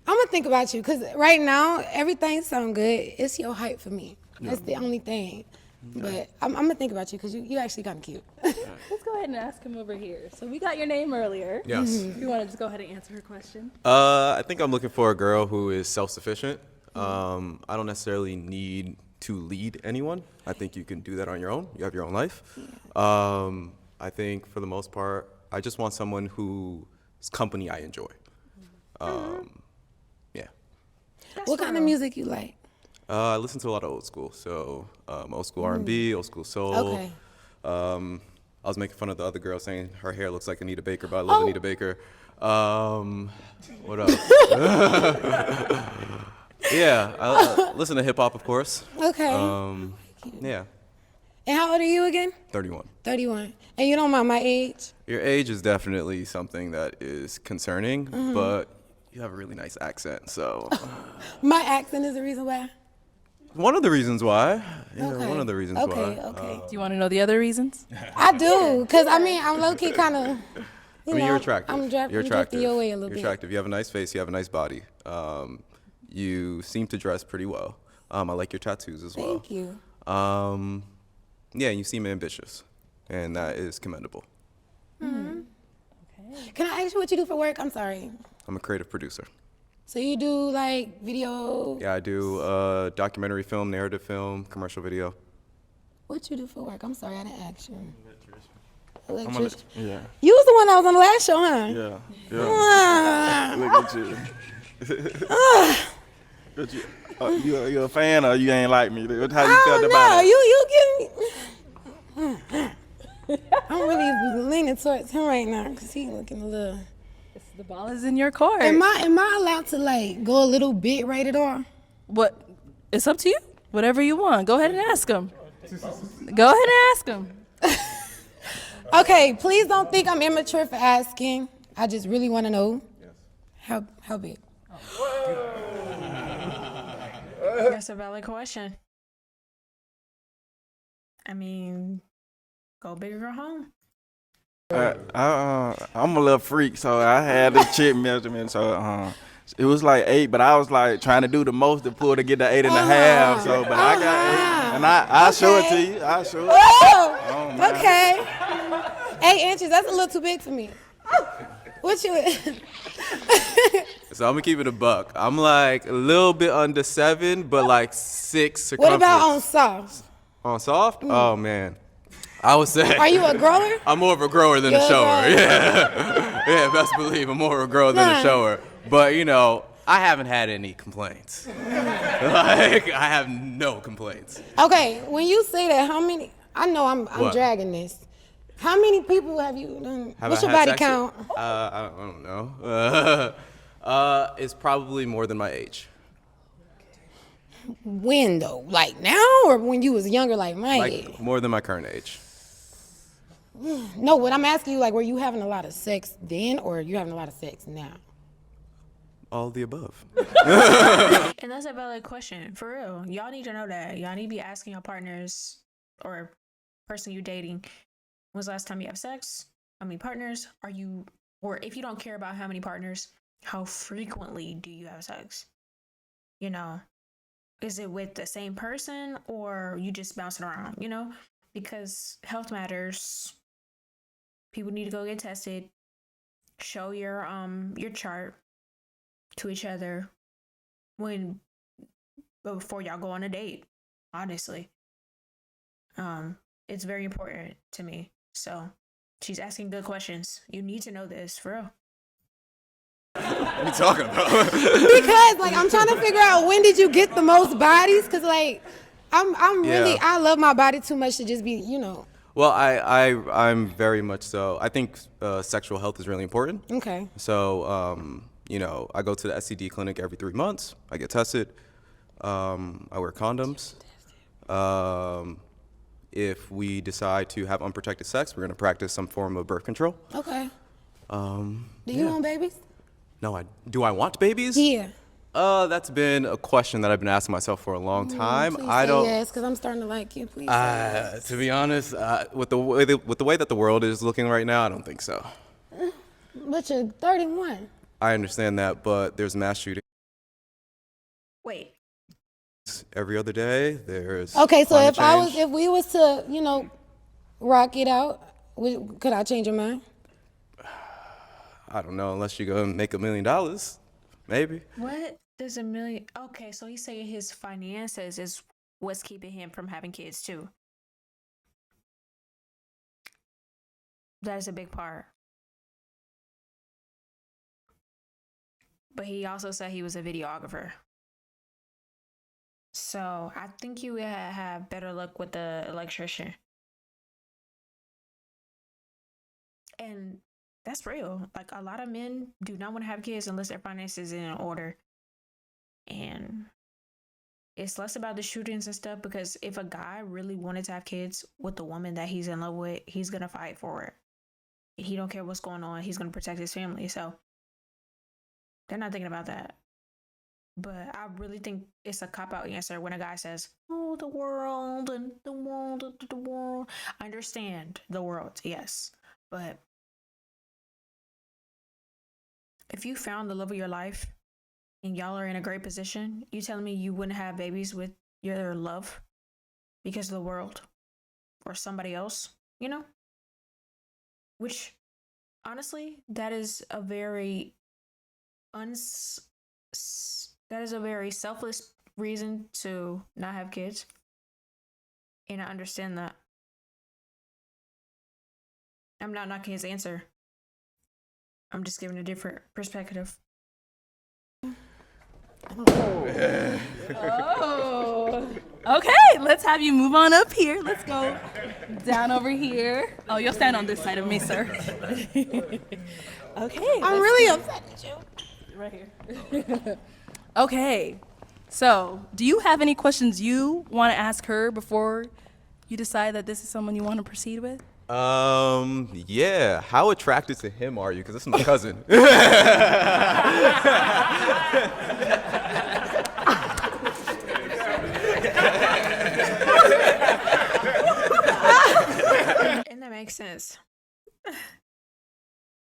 gonna think about you, because right now everything sounds good. It's your height for me. That's the only thing. But I'm gonna think about you, because you actually kind of cute. Let's go ahead and ask him over here. So we got your name earlier. Yes. If you want to just go ahead and answer her question. I think I'm looking for a girl who is self-sufficient. I don't necessarily need to lead anyone. I think you can do that on your own. You have your own life. I think for the most part, I just want someone whose company I enjoy. Yeah. What kind of music you like? I listen to a lot of old school, so old school R&B, old school soul. Okay. I was making fun of the other girl saying her hair looks like Anita Baker, but I love Anita Baker. What else? Yeah, I listen to hip hop, of course. Okay. Yeah. And how old are you again? 31. 31. And you don't mind my age? Your age is definitely something that is concerning, but you have a really nice accent, so. My accent is the reason why? One of the reasons why. Yeah, Okay. one of the reasons Okay, why. okay. Do you want to know the other reasons? I do, because I mean, I'm low-key kind of, I mean, you're attractive. I'm You're attractive. your way a little You're bit. attractive. You have a nice face. You have a nice body. You seem to dress pretty well. I like your tattoos as well. Thank you. Yeah, you seem ambitious, and that is commendable. Okay. Can I ask you what you do for work? I'm sorry. I'm a creative producer. So you do like video? Yeah, I do documentary film, narrative film, commercial video. What you do for work? I'm sorry, I didn't ask you. Electrician. Yeah. You was the one that was on the last show, huh? Yeah. Look at you. You a fan or you ain't like me? How you felt about it? You give me. I'm really leaning towards him right now because he looking a little. The ball is in your court. Am I allowed to like go a little bit rated R? What? It's up to you. Whatever you want. Go ahead and ask him. Go ahead and ask him. Okay, please don't think I'm immature for asking. I just really want to know how big. That's a valid question. I mean, go big or go home. I'm a little freak, so I had the chick measurement. So it was like 8, but I was like trying to do the most to pull to get the 8.5. So, but I got 8, and I'll show it to you. I'll show it. Oh, okay. 8 inches. That's a little too big for me. What you? So I'm gonna keep it a buck. I'm like a little bit under 7, but like 6 circumference. What about on soft? On soft? Oh man. I would say. Are you a grower? I'm more of a grower than a shower. Yeah. Yeah, best believe I'm more of a grower than a shower. But you know, I haven't had any complaints. Like I have no complaints. Okay, when you say that, how many? I know I'm dragging this. How many people have you done? What's your body count? I don't know. It's probably more than my age. When though? Like now, or when you was younger, like my age? Like more than my current age. No, what I'm asking you, like, were you having a lot of sex then, or are you having a lot of sex now? All of the above. And that's a valid question. For real. Y'all need to know that. Y'all need to be asking your partners or person you're dating, when's the last time you have sex? How many partners are you, or if you don't care about how many partners, how frequently do you have sex? You know, is it with the same person or you just bouncing around, you know? Because health matters. People need to go get tested. Show your chart to each other before y'all go on a date, honestly. It's very important to me. So she's asking good questions. You need to know this, for real. What are you talking about? Because, like, I'm trying to figure out, when did you get the most bodies? Because, like, I'm really, I love my body too much to just be, you know. Well, I'm very much so. I think sexual health is really important. Okay. So, you know, I go to the STD clinic every 3 months. I get tested. I wear condoms. If we decide to have unprotected sex, we're going to practice some form of birth control. Okay. Do you want babies? No, do I want babies? Yeah. That's been a question that I've been asking myself for a long time. Please I say don't. yes, because I'm starting to like you. Please. Say yes. To be honest, with the way that the world is looking right now, I don't think so. But you're 31. I understand that, but there's mass shootings Wait. every other day. There's Okay, so climate change. if we was to, you know, rock it out, could I change your mind? I don't know, unless you go and make $1 million, maybe. What does $1 million? Okay, so he's saying his finances is what's keeping him from having kids too. That is a big part. But he also said he was a videographer. So I think you would have better luck with the electrician. And that's real. Like, a lot of men do not want to have kids unless their finances is in order. And it's less about the shootings and stuff, because if a guy really wanted to have kids with the woman that he's in love with, he's going to fight for it. He don't care what's going on. He's going to protect his family. So they're not thinking about that. But I really think it's a cop-out answer when a guy says, oh, the world and the world and the world. I understand the world, yes. But if you found the love of your life and y'all are in a great position, you telling me you wouldn't have babies with your love because of the world or somebody else, you know? Which, honestly, that is a very selfless reason to not have kids. And I understand that. I'm not knocking his answer. I'm just giving a different perspective. Oh. Okay, let's have you move on up here. Let's go down over here. Oh, you'll stand on this side of me, sir. Okay. I'm really upset at you. Right here. Okay. So, do you have any questions you want to ask her before you decide that this is someone you want to proceed with? Yeah. How attracted to him are you? Because this is my cousin. And that makes sense.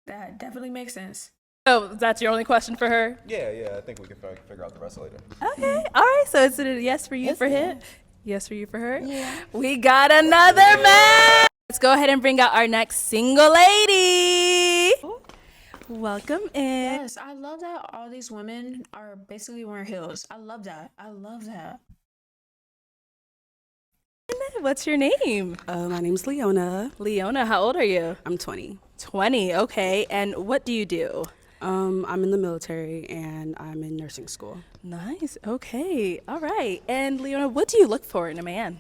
That definitely makes sense. Oh, that's your only question for her? Yeah. I think we can figure out the rest later. Okay. All right. So it's a yes for you for him? Yes for you for her? Yeah. We got another man. Let's go ahead and bring out our next single lady. Welcome in. Yes, I love that all these women are basically wearing heels. I love that. What's your name? My name's Leona. Leona, how old are you? I'm 20. 20, okay. And what do you do? I'm in the military and I'm in nursing school. Nice, okay. All right. And Leona, what do you look for in a man?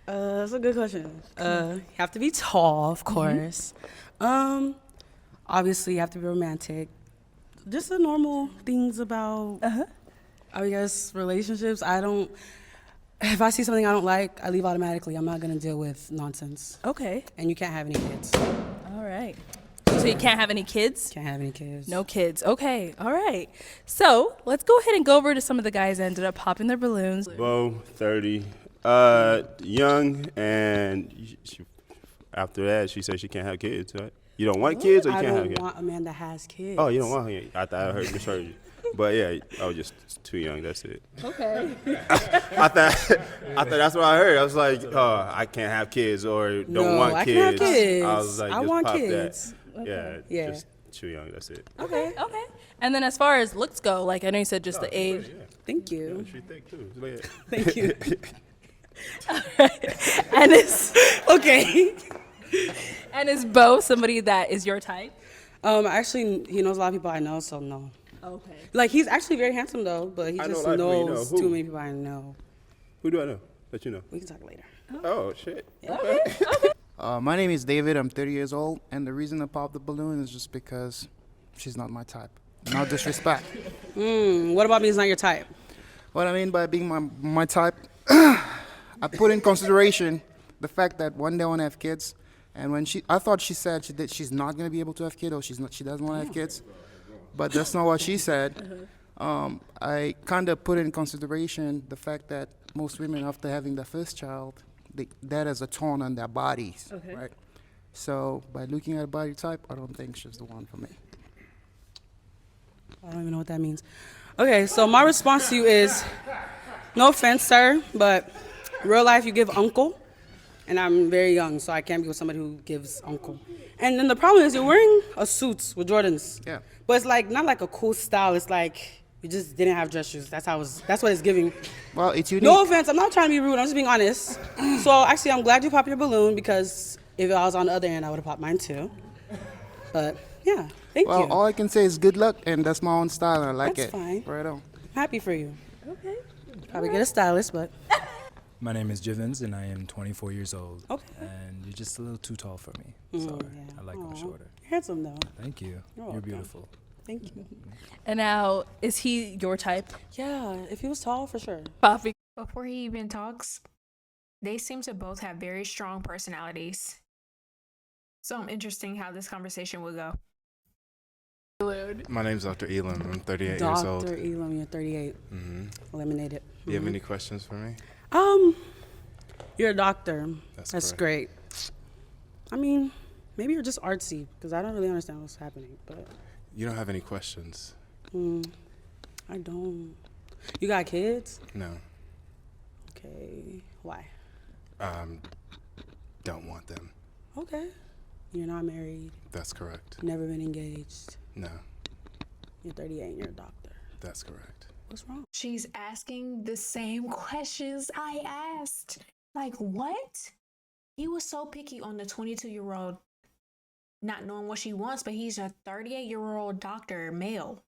That's a good question. You have to be tall, of course. Obviously, you have to be romantic. Just the normal things about, I guess, relationships. If I see something I don't like, I leave automatically. I'm not gonna deal with nonsense. Okay. And you can't have any kids. All right. So you can't have any kids? Can't have any kids. No kids. Okay. All right. So let's go ahead and go over to some of the guys that ended up popping their balloons. Bo, 30, young, and after that, she said she can't have kids, right? You don't want kids, or you can't have kids? I don't want a man that has kids. Oh, you don't want kids? I thought I misheard you. But yeah, I was just too young. That's it. Okay. I thought that's what I heard. I was like, oh, I can't have kids or don't want I kids. Can have kids. I was like, I just want pop kids. that. Okay. Yeah, just too young. That's it. Okay. Okay. And then as far as looks go, like I know you said just the age. Yeah. Thank you. She thick too. Go ahead. Thank you. All right. And it's okay. And is Bo somebody that is your type? Actually, he knows a lot of people I know, so no. Okay. Like, he's actually very handsome, though, but he I just know a lot of people you knows know. too Who? many people I know. Who do I know that you know? We can talk later. Oh, shit. Okay. My name is David. I'm 30 years old, and the reason I popped the balloon is just because she's not my type. No disrespect. What about me is not your type? What I mean by being my type, I put in consideration the fact that one day I want to have kids, and when I thought she said she's not going to be able to have kids, or she doesn't want to have kids, but that's not what she said. I kind of put in consideration the fact that most women, after having their first child, that has a toll on their bodies, right? So by looking at a body type, I don't think she's the one for me. I don't even know what that means. Okay, so my response to you is, no offense, sir, but real life you give uncle, and I'm very young, so I can't be with somebody who gives uncle. And then the problem is you're wearing a suit with Jordans. Yeah. But it's like not like a cool style. It's like you just didn't have dress shoes. That's what it's giving. Well, it's unique. No offense, I'm not trying to be rude. I'm just being honest. So actually, I'm glad you popped your balloon because if I was on the other end, I would have popped mine too. But yeah, thank you. Well, all I can say is good luck, and that's my own style, and I like That's it. fine. Right on. Happy for you. Okay. Probably get a stylist, but My name is Jivens, and I am 24 years old. Okay. And you're just a little too tall for me. Sorry. I like them shorter. You're handsome though. Thank you. You're welcome. beautiful. Thank you. And now, is he your type? Yeah, if he was tall, for sure. Coffee. Before he even talks, they seem to both have very strong personalities. So I'm interested how this conversation will go. My name's Dr. Elam. I'm 38 years old. Dr. Elam, you're 38. Eliminated. Do you have any questions for me? You're a doctor. That's great. I mean, maybe you're just artsy because I don't really understand what's happening. But You don't have any questions? I don't. You got kids? No. Okay. Why? Don't want them. Okay. You're not married. That's correct. Never been engaged. No. You're 38 and you're a doctor. That's correct. What's wrong? She's asking the same questions I asked. Like, what? He was so picky on the 22-year-old, not knowing what she wants, but he's a 38-year-old doctor, male.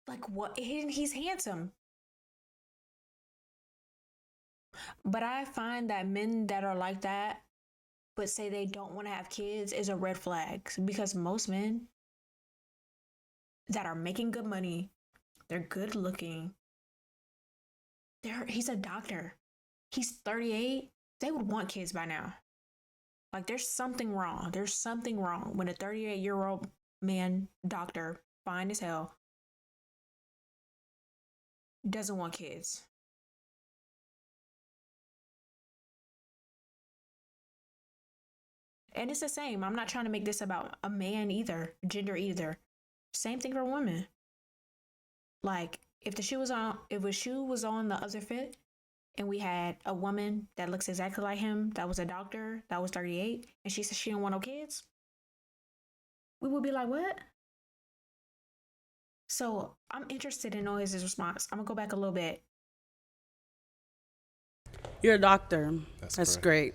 Like, what? He's handsome. But I find that men that are like that, but say they don't want to have kids, is a red flag. Because most men that are making good money, they're good looking, he's a doctor. He's 38. They would want kids by now. Like, there's something wrong. There's something wrong when a 38-year-old man, doctor, fine as hell, doesn't want kids. And it's the same. I'm not trying to make this about a man either, gender either. Same thing for women. Like, if the shoe was on the other foot, and we had a woman that looks exactly like him, that was a doctor, that was 38, and she said she didn't want no kids, we would be like, what? So I'm interested in knowing his response. I'm gonna go back a little bit. You're a doctor. That's great.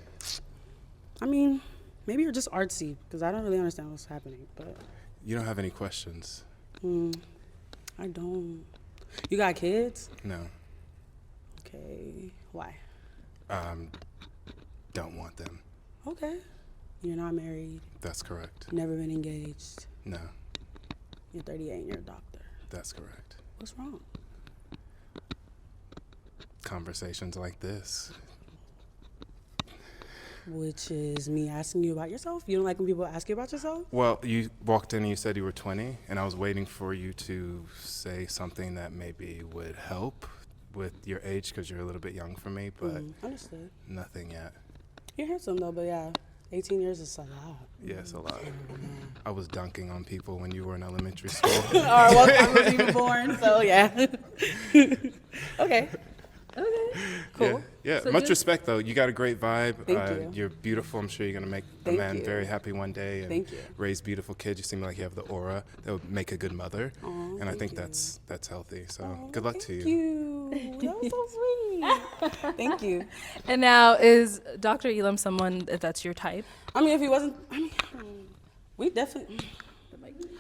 I mean, maybe you're just artsy because I don't really understand what's happening. But You don't have any questions? I don't. You got kids? No. Okay. Why? Don't want them. Okay. You're not married. That's correct. Never been engaged. No. You're 38 and you're a doctor. That's correct. What's wrong? conversations like this. Which is me asking you about yourself? You don't like when people ask you about yourself? Well, you walked in and you said you were 20, and I was waiting for you to say something that maybe would help with your age because you're a little bit young for me, but Understood. nothing yet. You're handsome though, but yeah, 18 years is a lot. Yeah, it's a lot. I was dunking on people when you were in elementary school. All right, well, I wasn't even born, so yeah. Okay. Cool. Yeah, So much you- respect though. You got a great vibe. Thank you. You're beautiful. I'm sure you're gonna make a Thank man you. very happy one day and Thank you. raise beautiful kids. You seem like you have the aura that would make a good mother, Aw, and I thank think you. that's healthy. So good luck to Thank you. you. That was so sweet. Thank you. And now, is Dr. Elam someone if that's your type? I mean, if he wasn't, we definitely,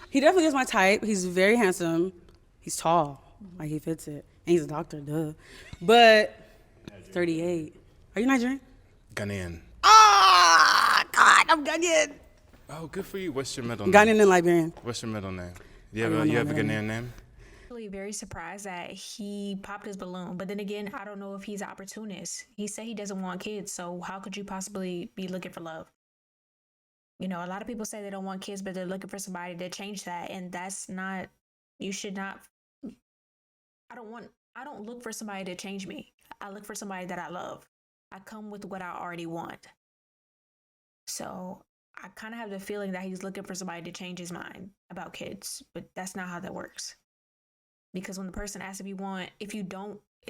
he definitely is my type. He's very handsome. He's tall. Like, he fits it. And he's a doctor, duh. But 38. Are you Nigerian? Ghanaian. Ah, God, I'm Ghanaian. Oh, good for you. What's your middle name? Ghanaian and Liberian. What's your middle name? I don't You know have a my Ghanaian name. name? Really very surprised that he popped his balloon. But then again, I don't know if he's an opportunist. He said he doesn't want kids, so how could you possibly be looking for love? You know, a lot of people say they don't want kids, but they're looking for somebody to change that, and that's not. You should not. I don't look for somebody to change me. I look for somebody that I love. I come with what I already want. So I kind of have the feeling that he's looking for somebody to change his mind about kids, but that's not how that works. Because when the person asks if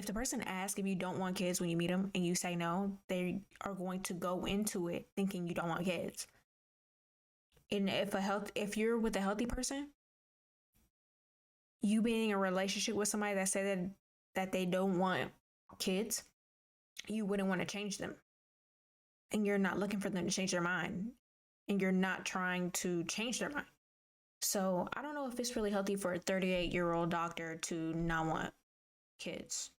the person asks if you don't want kids when you meet them and you say no, they are going to go into it thinking you don't want kids. And if you're with a healthy person, you being in a relationship with somebody that said that they don't want kids, you wouldn't want to change them. And you're not looking for them to change their mind. And you're not trying to change their mind. So I don't know if it's really healthy for a 38-year-old doctor to not want kids.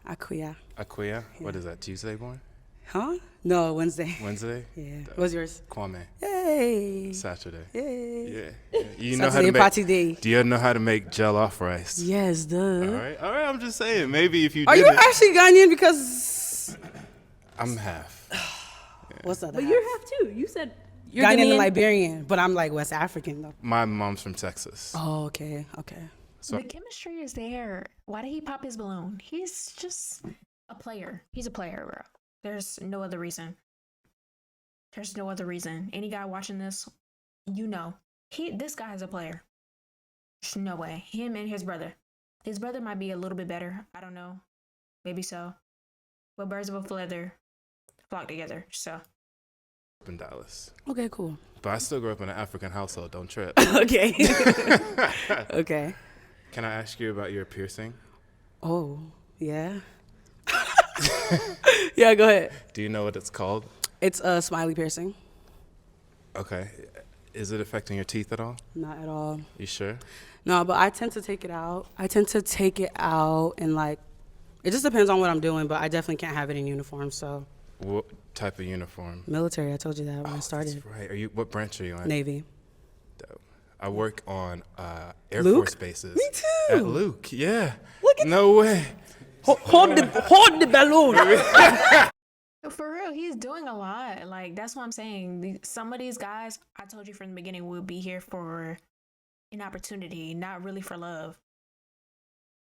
Akuya. Akuya? What is that, Tuesday born? Huh? No, Wednesday. Wednesday? Yeah. What's yours? Kwame. Yay. Saturday. Yay. Yeah. You know how Saturday to party make. day. Do you know how to make jell-off rice? Yes, duh. All right. I'm just saying. Maybe if you. Are did you it, actually Ghanaian? Because I'm half. what's that? But you're half too. You said you're Ghanaian and Ghanaian. Liberian, but I'm like West African though. My mom's from Texas. Oh, okay. So The chemistry is there. Why did he pop his balloon? He's just a player. He's a player, bro. There's no other reason. There's no other reason. Any guy watching this, you know, this guy is a player. There's no way. Him and his brother. His brother might be a little bit better. I don't know. Maybe so. But birds of a feather flock together. So. in Dallas. Okay, cool. But I still grew up in an African household. Don't trip. Okay. Okay. Can I ask you about your piercing? Oh, yeah. Yeah, go ahead. Do you know what it's called? It's a smiley piercing. Okay. Is it affecting your teeth at all? Not at all. You sure? No, but I tend to take it out. And like, it just depends on what I'm doing, but I definitely can't have it in uniform, so. What type of uniform? Military, I told you that when I started. That's right. What branch are you in? Navy. Dope. I work on Air Luke? Force bases. Me too. At Luke, yeah. No way. Hold the balloon. For real, he's doing a lot. Like, that's what I'm saying. Some of these guys, I told you from the beginning, will be here for an opportunity, not really for love.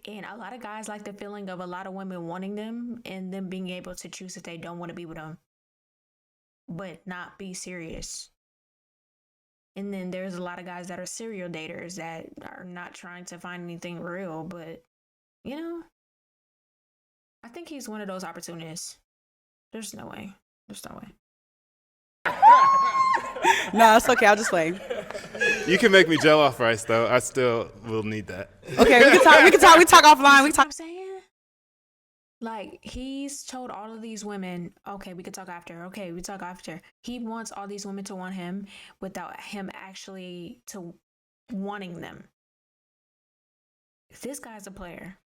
And a lot of guys like the feeling of a lot of women wanting them and them being able to choose if they don't want to be with them, but not be serious. And then there's a lot of guys that are serial daters that are not trying to find anything real, but, you know, I think he's one of those opportunists. There's no way. No, it's okay. I'll just play. You can make me gel off rice, though. I still will need that. Okay, we can talk. We talk offline. We talk. I'm saying, like, he's told all of these women, okay, we can talk after. Okay, we talk after. He wants all these women to want him without him actually to wanting them. This guy's a player.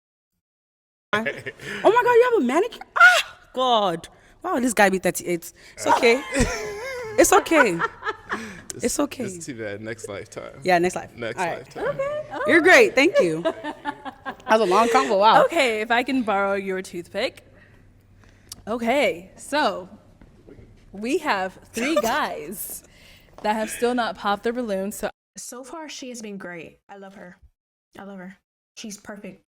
Oh my God, you have a manicure? Ah, God. Wow, this guy be 38. It's okay. It's okay. It's okay. It's too bad. Next lifetime. Yeah, next life. Next All right. lifetime. Okay. You're great. Thank you. That was a long combo. Wow. Okay, if I can borrow your toothpick. Okay, so we have 3 guys that have still not popped their balloons. So far, she has been great. I love her. She's perfect.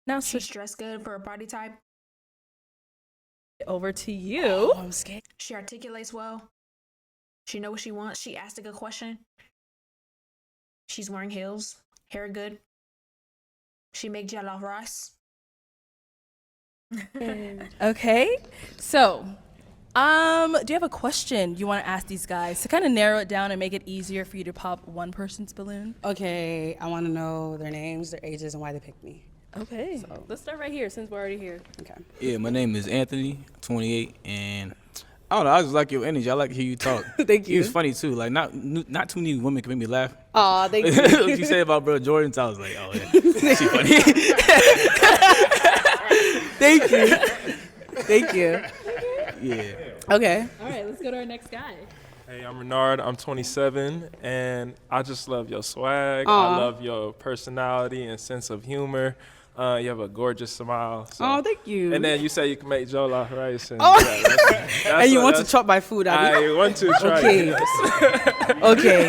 Now she's dressed good for a body type. Over to you. Oh, I'm scared. She articulates well. She knows what she wants. She asked a good question. She's wearing heels. Hair good. She make jollof rice. Okay, so do you have a question you want to ask these guys to kind of narrow it down and make it easier for you to pop one person's balloon? Okay, I want to know their names, their ages, and why they picked me. Okay, so let's start right here since we're already here. Okay. Yeah, my name is Anthony, 28, and I don't know. I just like your energy. I like to hear you talk. Thank you. It was funny too. Like not too many women can make me laugh. Aw, thank you. What you say about bro Jordan's, I was like, oh yeah, she funny. Thank you. Thank you. Yeah. Okay. All right, let's go to our next guy. Hey, I'm Renard. I'm 27, and I just love your swag. Aw. I love your personality and sense of humor. You have a gorgeous smile. So. Oh, thank you. And then you say you can make jollof rice. And, Oh. that's And you want to chop my food, I want to try Okay. it. Okay.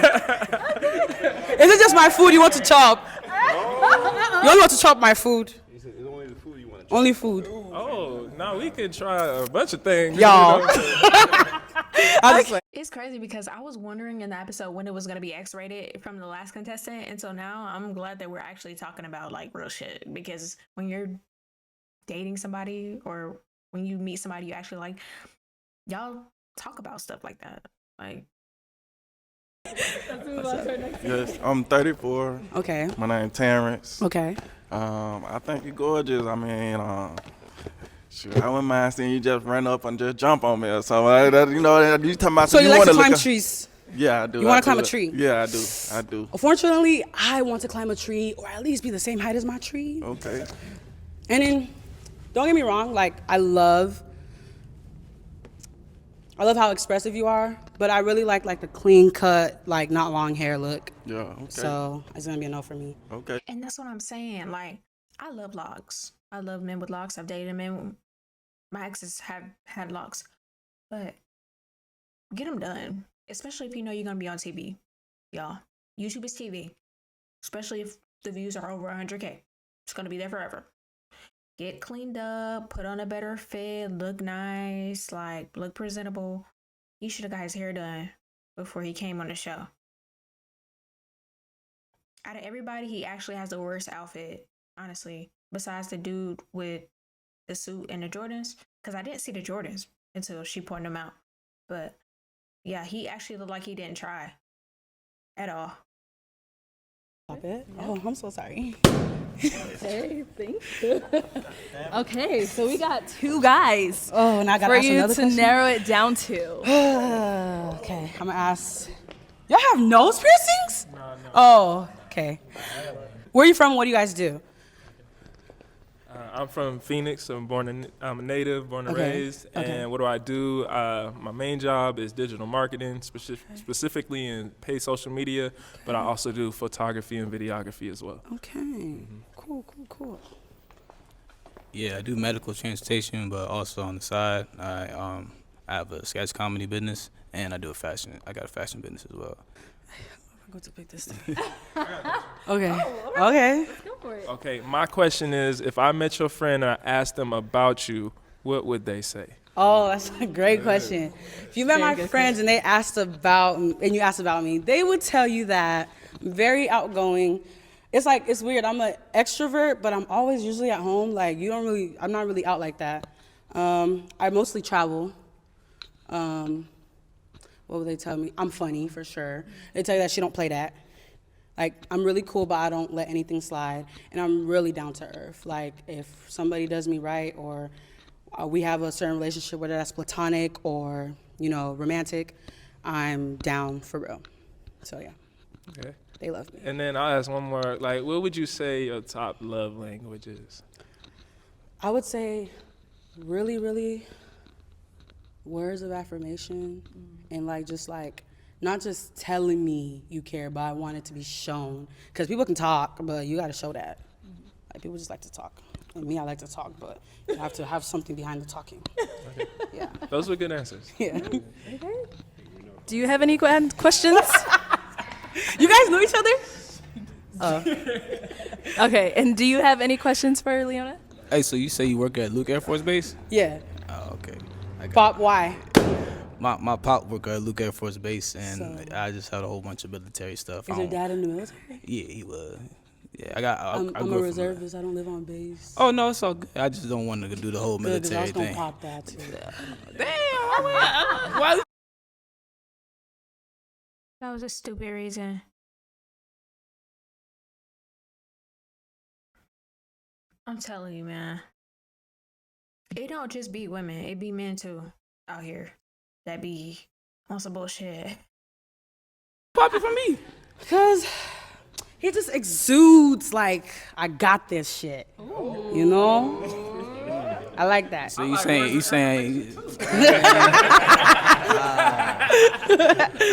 Is it just my food you want to chop? You only want to chop my food? It's only the food you want to chop. Only food. Oh, no, we can try a bunch of things. Y'all. You know? It's crazy because I was wondering in the episode when it was going to be X-rated from the last contestant. And so now I'm glad that we're actually talking about like real shit, because when you're dating somebody or when you meet somebody you actually like, y'all talk about stuff like that. Like, Let's move on to our next guy. Yes, I'm 34. Okay. My name Terrence. Okay. I think you're gorgeous. I mean, shoot, I wouldn't mind seeing you just run up and just jump on me or something. You know, you talking about. So you like wanna to climb look trees? Yeah, I do. You want I to climb do. a tree? Yeah, I do. I do. Unfortunately, I want to climb a tree or at least be the same height as my tree. Okay. And then, don't get me wrong, like I love how expressive you are, but I really like the clean cut, like not long hair look. Yeah. Okay. So it's gonna be a no for me. Okay. and that's what I'm saying. Like, I love locks. I love men with locks. I've dated men. My exes have had locks, but get them done. Especially if you know you're gonna be on TV, y'all. YouTube is TV, especially if the views are over 100K. It's gonna be there forever. Get cleaned up, put on a better fit, look nice, like look presentable. He should have got his hair done before he came on the show. Out of everybody, he actually has the worst outfit, honestly, besides the dude with the suit and the Jordans, because I didn't see the Jordans until she pointed them out. But yeah, he actually looked like he didn't try at all. Stop it. Oh, I'm so sorry. Hey, thank you. Okay, so we got 2 guys. Oh, and I got for ask you another to question? narrow it down to. Okay, I'm gonna ask. Y'all have nose piercings? No. Oh, okay. Where are you from? What do you guys do? I'm from Phoenix. I'm a native, born and Okay, raised. okay. And what do? My main job is digital marketing, specifically in paid social media, but I also do photography and videography as well. Okay. Cool. Yeah, I do medical transportation, but also on the side, I have a sketch comedy business, and I got a fashion business as well. I'm going to pick this thing. Okay. Okay. Let's go for it. Okay, my question is, if I met your friend and I asked them about you, what would they say? Oh, that's a great question. If you met Very my good friends and you asked about me, they would tell you that I'm very outgoing. It's weird. I'm an extrovert, but I'm always usually at home. Like I'm not really out like that. I mostly travel. What would they tell me? I'm funny for sure. They tell you that she don't play that. Like, I'm really cool, but I don't let anything slide. And I'm really down to earth. Like, if somebody does me right or we have a certain relationship, whether that's platonic or, romantic, I'm down for real. So, yeah. Okay. They love me. And then I'll ask one more. Like, what would you say your top love language is? I would say really, really words of affirmation and not just telling me you care, but I want it to be shown. Because people can talk, but you got to show that. Like, people just like to talk. And me, I like to talk, but you have to have something behind the talking. Okay. Yeah. Those were good answers. Yeah. Do you have any questions? You guys know each other? Okay, and do you have any questions for Leona? Hey, so you say you work at Luke Air Force Base? Yeah. Oh, okay. Pop, why? My pop worked at Luke Air Force Base, and I just had a whole bunch of military stuff. Is your dad in the military? Yeah, he was. Yeah, I'm I a grew up reservist. I don't live on base. Oh no, it's all good. I just don't want to do the whole Good, 'cause I military was gonna thing. pop that too. Why? That was a stupid reason. I'm telling you, man. It don't just be women. It be men too out here that be on some bullshit. Pop it from me. Because he just exudes like, I got this shit. You know? I like that. So you saying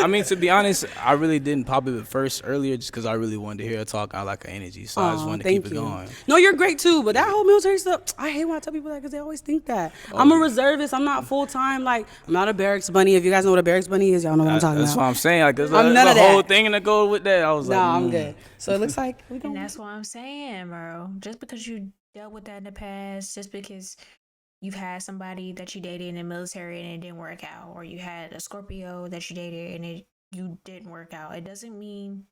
I mean, to be honest, I really didn't pop it at first earlier just because I really wanted to hear her talk. I like her energy, so I just wanted to keep it going. No, you're great too, but that whole military stuff, I hate when I tell people that because they always think that. I'm a reservist. I'm not full-time. Like, I'm not a barracks bunny. If you guys know what a barracks bunny is, y'all know what I'm talking That's about. what I'm saying. Like, there's I'm none a of that. whole thing to go with that. I was like, I'm good. So it looks like we And that's what I'm saying, bro. Just because you dealt with that in the past, just because you've had somebody that you dated in the military and it didn't work out, or you had a Scorpio that you dated and you didn't work out, it doesn't mean,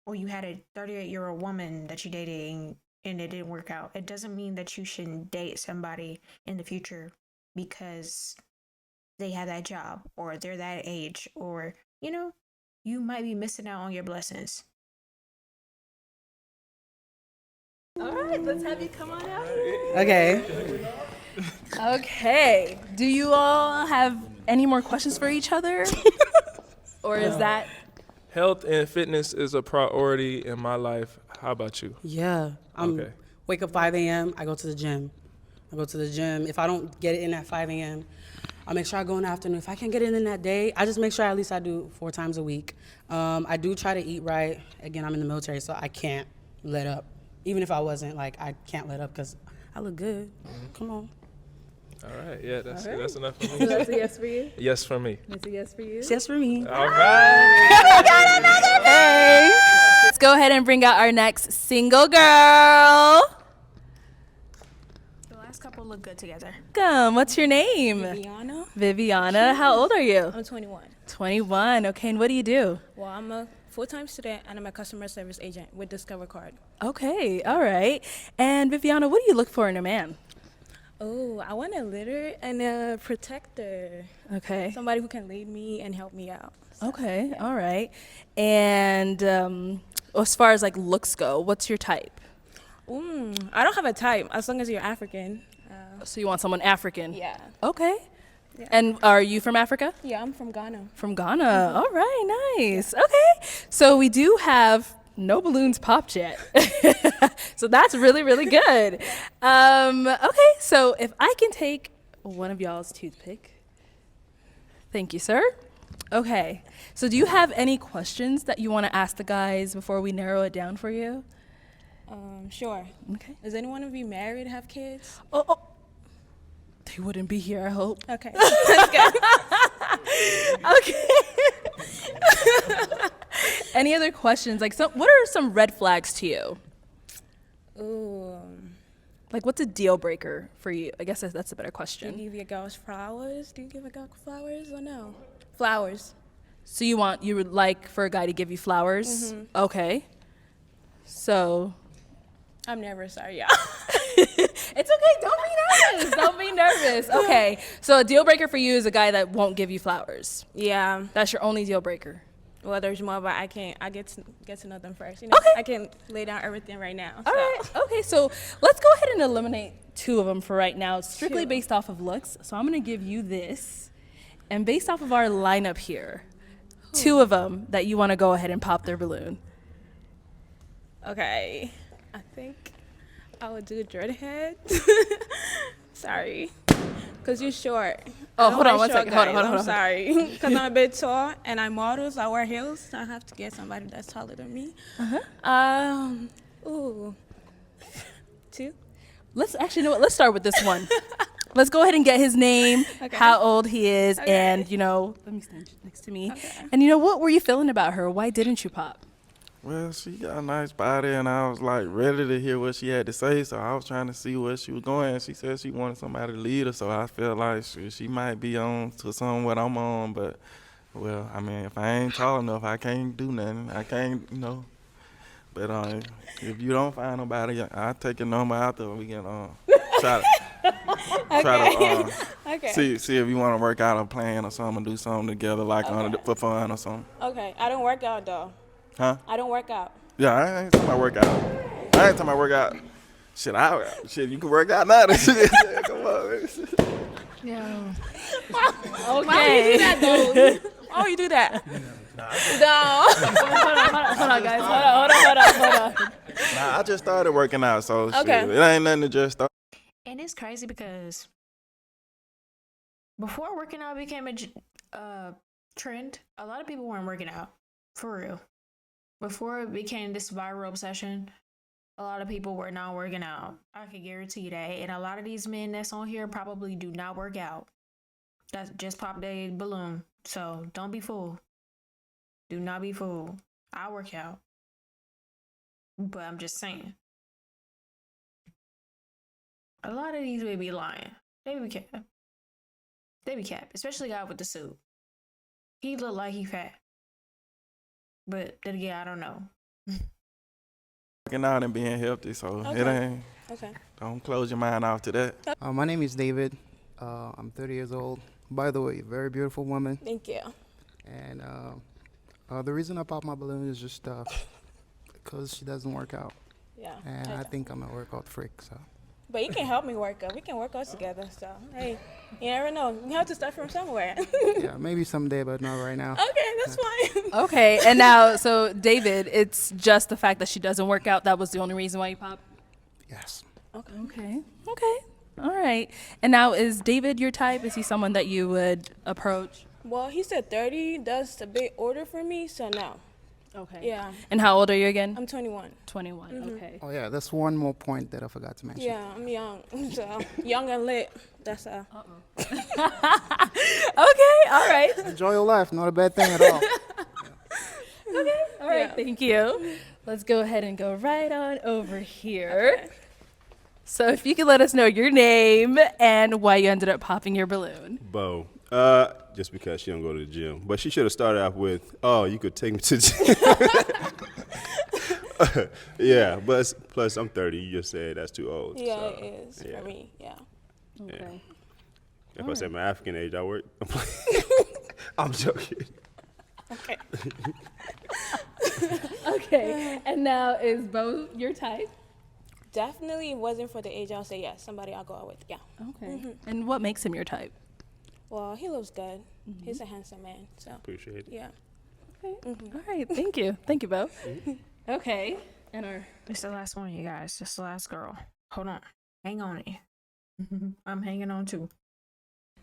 or you had a 38-year-old woman that you dated and it didn't work out, it doesn't mean that you shouldn't date somebody in the future because they have that job or they're that age, or, you know, you might be missing out on your blessings. All right, let's have you come on out here. Okay. Okay. Do you all have any more questions for each other? Or is that? Health and fitness is a priority in my life. How about you? Yeah. Okay. Wake up 5 a.m., I go to the gym. If I don't get it in at 5 a.m., I'll make sure I go in the afternoon. If I can't get it in that day, I just make sure at least I do 4 times a week. I do try to eat right. Again, I'm in the military, so I can't let up. Even if I wasn't, like, I can't let up because I look good. Come on. All right, yeah, that's enough for me. So that's a yes for you? Yes for me. That's a yes for you? It's yes for me. All right. Got another hey. Let's go ahead and bring out our next single girl. The last couple look good together. Welcome. What's your name? Viviana. Viviana. How old are you? I'm 21. 21. Okay, and what do you do? Well, I'm a full-time student and I'm a customer service agent with Discover Card. Okay, all right. And Viviana, what do you look for in a man? Oh, I want a leader and a protector. Okay. Somebody who can lead me and help me out. Okay, all right. And as far as like looks go, what's your type? I don't have a type as long as you're African. So you want someone African? Yeah. Okay. Yeah. And are you from Africa? Yeah, I'm from Ghana. From Ghana. All right, nice. Okay. So we do have no balloons popped yet. So that's really, really good. Okay, so if I can take one of y'all's toothpick. Thank you, sir. Okay. So do you have any questions that you want to ask the guys before we narrow it down for you? Sure. Okay. Is any one of you married, have kids? Oh. They wouldn't be here, I hope. Okay. That's good. Okay. Any other questions? Like, what are some red flags to you? Ooh. Like, what's a deal breaker for you? I guess that's a better question. Do you give your girls flowers? Do you give a girl flowers or no? Flowers. So you would like for a guy to give you flowers? Mm-hmm. Okay. So. I'm nervous, sorry, y'all. It's okay, don't be nervous. Don't be nervous. Okay. So a deal breaker for you is a guy that won't give you flowers. Yeah. That's your only deal breaker. Well, there's more, but I get to know them first. You know, okay. I can lay down everything right now. All right. Okay, so let's go ahead and eliminate 2 of them for right now, strictly based off of looks. So I'm going to give you this. And based off of our lineup here, 2 of them that you want to go ahead and pop their balloon. Okay. I think I would do dreadhead. Sorry. Because you're short. Oh, hold on one second. Hold on. I'm sorry. Because I'm a bit tall and I model, so I wear heels. So I have to get somebody that's taller than me. Uh-huh. Ooh. 22. Let's actually, you know what? Let's start with this one. Let's go ahead and get his name, how old he is, and, you know, let me stand next to me. And, you know, what were you feeling about her? Why didn't you pop? Well, she got a nice body, and I was like ready to hear what she had to say. So I was trying to see where she was going. She said she wanted somebody to lead her, so I feel like she might be on to some what I'm on. But, well, I mean, if I ain't tall enough, I can't do nothing. I can't, you know. But if you don't find nobody, I'll take your number after we can try to see if you want to work out a plan or something, do something together, like for fun or something. Okay, I don't work out though. Huh? I don't work out. Yeah, I ain't talking about workout. I ain't talking about workout. Shit, you can work out now. Come on. Yeah. Okay. Why you do that though? Why you do that? No. Hold on, guys. Hold on. Nah, I just started working out, so shit, Okay. it ain't nothing to just start. And it's crazy because before working out became a trend, a lot of people weren't working out. For real. Before it became this viral obsession, a lot of people were not working out. I can guarantee you that. And a lot of these men that's on here probably do not work out. That's just pop their balloon. So don't be fooled. Do not be fooled. I work out. But I'm just saying. A lot of these would be lying. They be cap. They be cap. Especially the guy with the suit. He look like he fat. But then again, I don't know. Working out and being healthy, so it ain't. Okay. Don't close your mind off to that. My name is David. I'm 30 years old. By the way, very beautiful woman. Thank you. And the reason I pop my balloon is just because she doesn't work out. Yeah. And I think I'm a workout freak, so. But you can help me work out. We can work out together. So, hey, you never know. You have to start from somewhere. Yeah, maybe someday, but not right now. Okay, that's fine. Okay, and now, so David, it's just the fact that she doesn't work out. That was the only reason why you popped? Yes. Okay. All right. And now, is David your type? Is he someone that you would approach? Well, he said 30. That's a big order for me, so no. Okay. Yeah. And how old are you again? I'm 21. 21, okay. Oh, yeah, that's one more point that I forgot to mention. Yeah, I'm young. So, young and lit. That's Okay, all right. Enjoy your life. Not a bad thing at all. Okay, all right, thank you. Let's go ahead and go right on over here. Okay. So if you could let us know your name and why you ended up popping your balloon. Bo. Just because she don't go to the gym. But she should have started off with, oh, you could take me to the gym. Yeah, but plus I'm 30. You just said that's too old. Yeah, so, it is for me, yeah. Okay. Yeah. If I said my African age, I work. I'm joking. Okay. Okay, and now is Bo your type? Definitely wasn't for the age. I'll say yes. Somebody I'll go out with, yeah. Okay. And what makes him your type? Well, he looks good. He's a handsome man, so. Appreciate it. Yeah. Okay. All right, thank you. Thank you, Bo. Okay. And It's the last one, you guys. It's the last girl. Hold on. Hang on it. I'm hanging on too.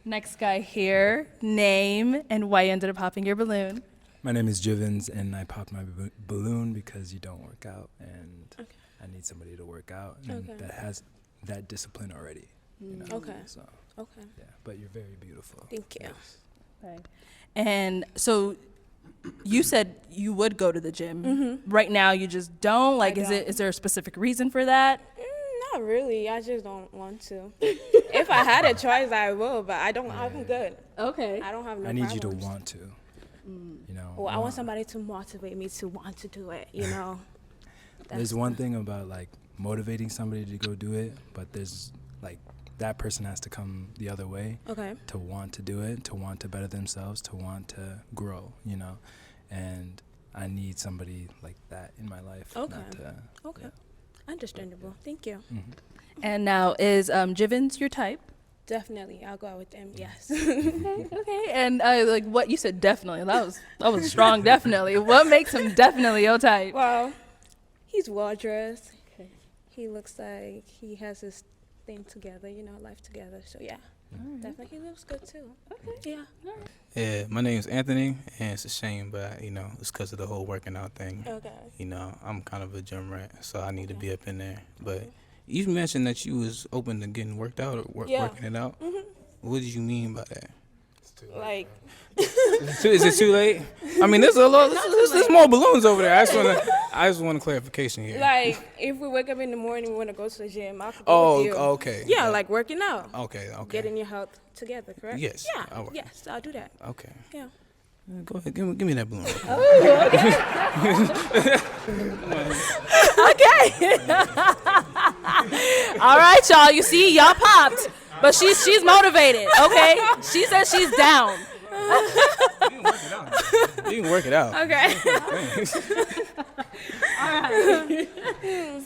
Next guy here, name and why you ended up popping your balloon. My name is Jivens, and I popped my balloon because you don't work out, and I need somebody to work out and that has that discipline already. You know? Okay. So, okay. Yeah, but you're very beautiful. Thank you. Yes. Okay. And so you said you would go to the gym. Right now you just don't? Like, is there a specific reason for that? Not really. I just don't want to. If I had a choice, I would, but I don't. I'm good. Okay. I don't have no I need problems. you to want to. You know. Well, I want somebody to motivate me to want to do it, you know. There's one thing about like motivating somebody to go do it, but there's like that person has to come the other way. Okay. To want to do it, to want to better themselves, to want to grow, you know. And I need somebody like that in my life. Okay. Okay. Yeah. Understandable. Thank you. And now is Jivens your type? Definitely, I'll go out with them. Yes. Okay. And like what you said, definitely. That was strong. Definitely. What makes him definitely your type? Well, he's well dressed. Okay. He looks like he has his thing together, you know, life together. So yeah, definitely he looks good too. Okay. Yeah. All right. Yeah, my name is Anthony, and it's a shame, but, you know, it's because of the whole working out thing. Okay. You know, I'm kind of a gym rat, so I need to be up in there. But, You mentioned that you was open to getting worked out or working it out. Mhm. What did you mean by that? Like, Is it too late? I mean, there's a lot. There's more balloons over there. I just want a clarification here. like if we wake up in the morning, we want to go to the gym. I could go with you. Okay. Yeah, like working out. Okay. Getting your health together, correct? Yes, Yeah. all right. Yes, I'll do that. Okay. Yeah. Go ahead. Give me that balloon. Okay. All right, y'all. You see, y'all popped, but she's motivated. Okay. She says she's down. You can work it out. Okay. All right.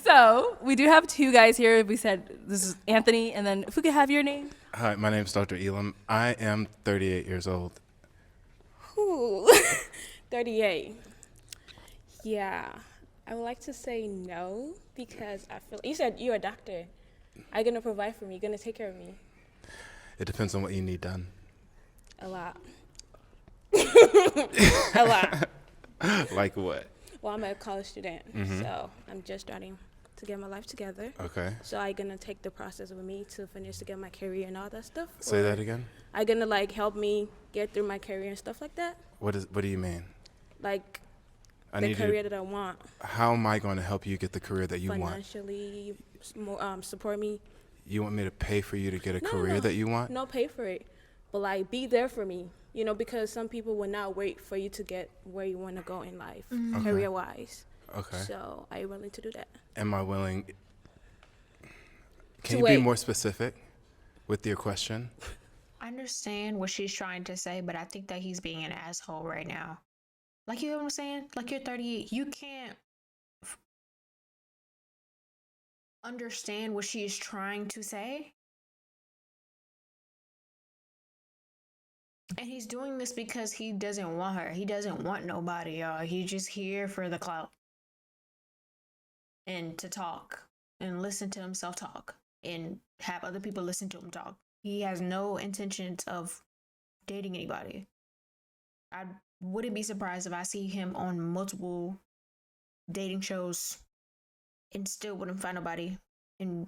So we do have two guys here. We said this is Anthony, and then if we could have your name. Hi, my name is Dr. Elam. I am 38 years old. Ooh, 38. Yeah, I would like to say no because I feel you said you're a doctor. Are you gonna provide for me? You're gonna take care of me? It depends on what you need done. A lot. A lot. Like what? Well, I'm a college student, so I'm just starting to get my life together. Okay. So are you gonna take the process with me to finish to get my career and all that stuff? Say that again? Are you gonna like help me get through my career and stuff like that? What do you mean? Like I the need you career that I want. How am I going to help you get the career that you want? Financially, support me. You want me to pay for you to get a No, career no, that you want? No, pay for it, but like be there for me. You know, because some people will not wait for you to get where you want to go in life, Okay. career-wise. Okay. So are you willing to do that? Am I willing? Can To you wait. be more specific with your question? I understand what she's trying to say, but I think that he's being an asshole right now. Like, you know what I'm saying? Like, you're 38. You can't understand what she is trying to say. And he's doing this because he doesn't want her. He doesn't want nobody, y'all. He's just here for the clout. And to talk. And listen to himself talk. And have other people listen to him talk. He has no intentions of dating anybody. I wouldn't be surprised if I see him on multiple dating shows and still wouldn't find nobody. And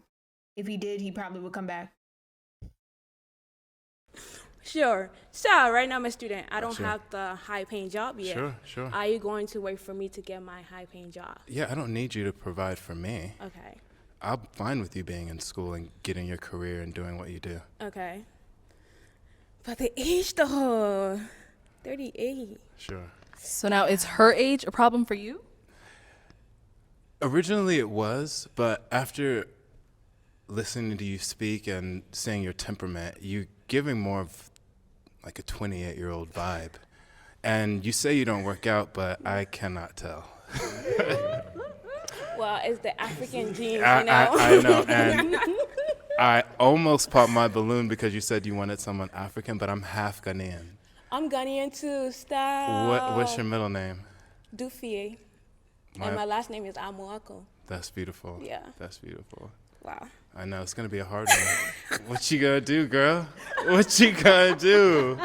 if he did, he probably would come back. Sure. So right now I'm a student. I don't Sure. have the high-paying job yet. Sure. Are you going to wait for me to get my high-paying job? Yeah, I don't need you to provide for me. Okay. I'm fine with you being in school and getting your career and doing what you do. Okay. But the age though, 38. Sure. So now is her age a problem for you? Originally it was, but after listening to you speak and seeing your temperament, you're giving more of like a 28-year-old vibe. And you say you don't work out, but I cannot tell. Well, it's the African genes, I you know. I know, and I almost popped my balloon because you said you wanted someone African, but I'm half Ghanaian. I'm Ghanaian too. Stop. What's your middle name? Dufie. And my last name is Amuako. That's beautiful. Yeah. That's beautiful. Wow. I know, it's gonna be a hard one. What you gonna do, girl? What you gonna do?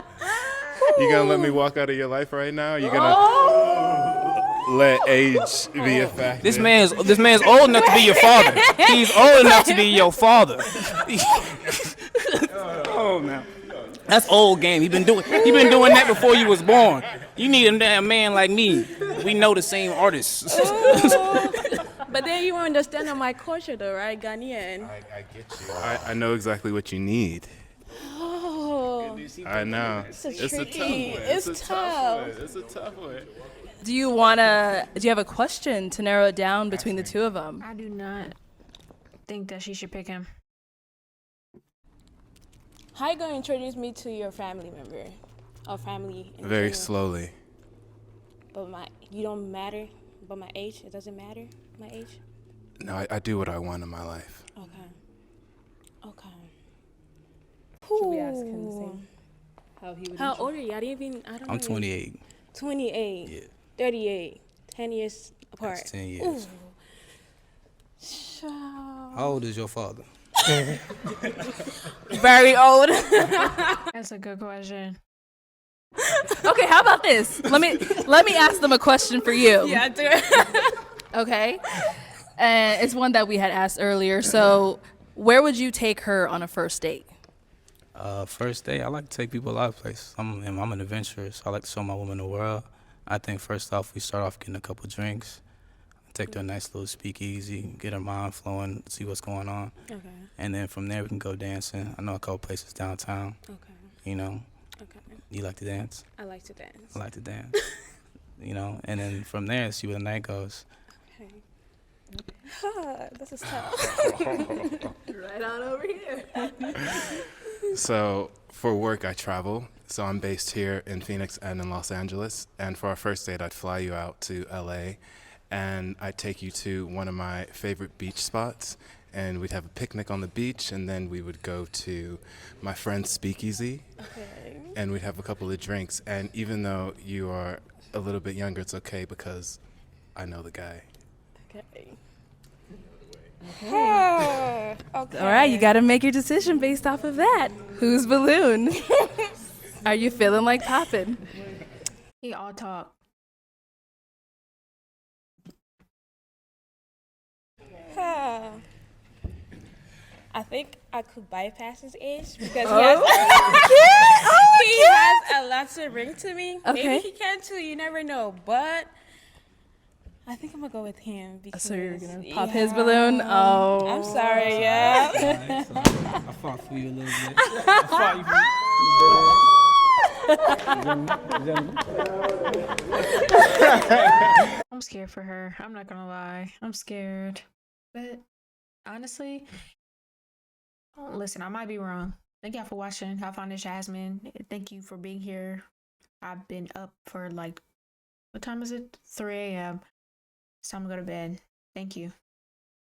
You gonna let me walk out of your life right now? You gonna let age be a factor? This man's old enough to be your father. He's old enough to be your father. Oh man, that's old game. He been doing that before you was born. You need a damn man like me. We know the same artists. But then you understand my culture though, right? Ghanaian. I get you. I know exactly what you need. Oh. I know. It's a It's a tough tricky. one. It's a tough tough. one. It's a tough one. Do you have a question to narrow it down between the two of them? I do not think that she should pick him. How you gonna introduce me to your family member or family? in Very general? slowly. But you don't matter. But my age, it doesn't matter. My age. No, I do what I want in my life. Okay. Should we ask him the same? How he would? How old are you? I don't know. I'm 28. 28. Yeah. 38. 10 years apart. That's 10 years. Ooh. How old is your father? Very old. That's a good question. Okay, how about this? Let me ask them a question for you. Yeah, do it. Okay. And it's one that we had asked earlier. So, where would you take her on a first date? First date, I like to take people a lot of places. I'm an adventurer, so I like to show my woman the world. I think first off, we start off getting a couple drinks, take her a nice little speakeasy, get her mind flowing, see what's going on. Okay. And then from there, we can go dancing. I know a couple places downtown. Okay. You know. Okay. You like to dance? I like to dance. I like to dance. You know, and then from there, see where the night goes. Okay. This is tough. Right on over here. So for work, I travel. So I'm based here in Phoenix and in Los Angeles. And for our first date, I'd fly you out to LA and I'd take you to one of my favorite beach spots. And we'd have a picnic on the beach, and then we would go to my friend's speakeasy. Okay. And we'd have a couple of drinks. And even though you are a little bit younger, it's okay because I know the guy. Okay. Okay. Okay. All right, you got to make your decision based off of that. Whose balloon? Are you feeling like popping? He all talk. I think I could bypass his age because he Oh, has a lot to bring to me. Okay. Maybe he can too. You never know. But I think I'm gonna go with him because So you're gonna pop his balloon? Oh, I'm sorry. Yeah. I fought for you a little bit. I fought you for I'm scared for her. I'm not gonna lie. I'm scared. But honestly, listen, I might be wrong. Thank y'all for watching Howfineisjasmine. Thank you for being here. I've been up for like, what time is it? 3 a.m. It's time to go to bed. Thank you.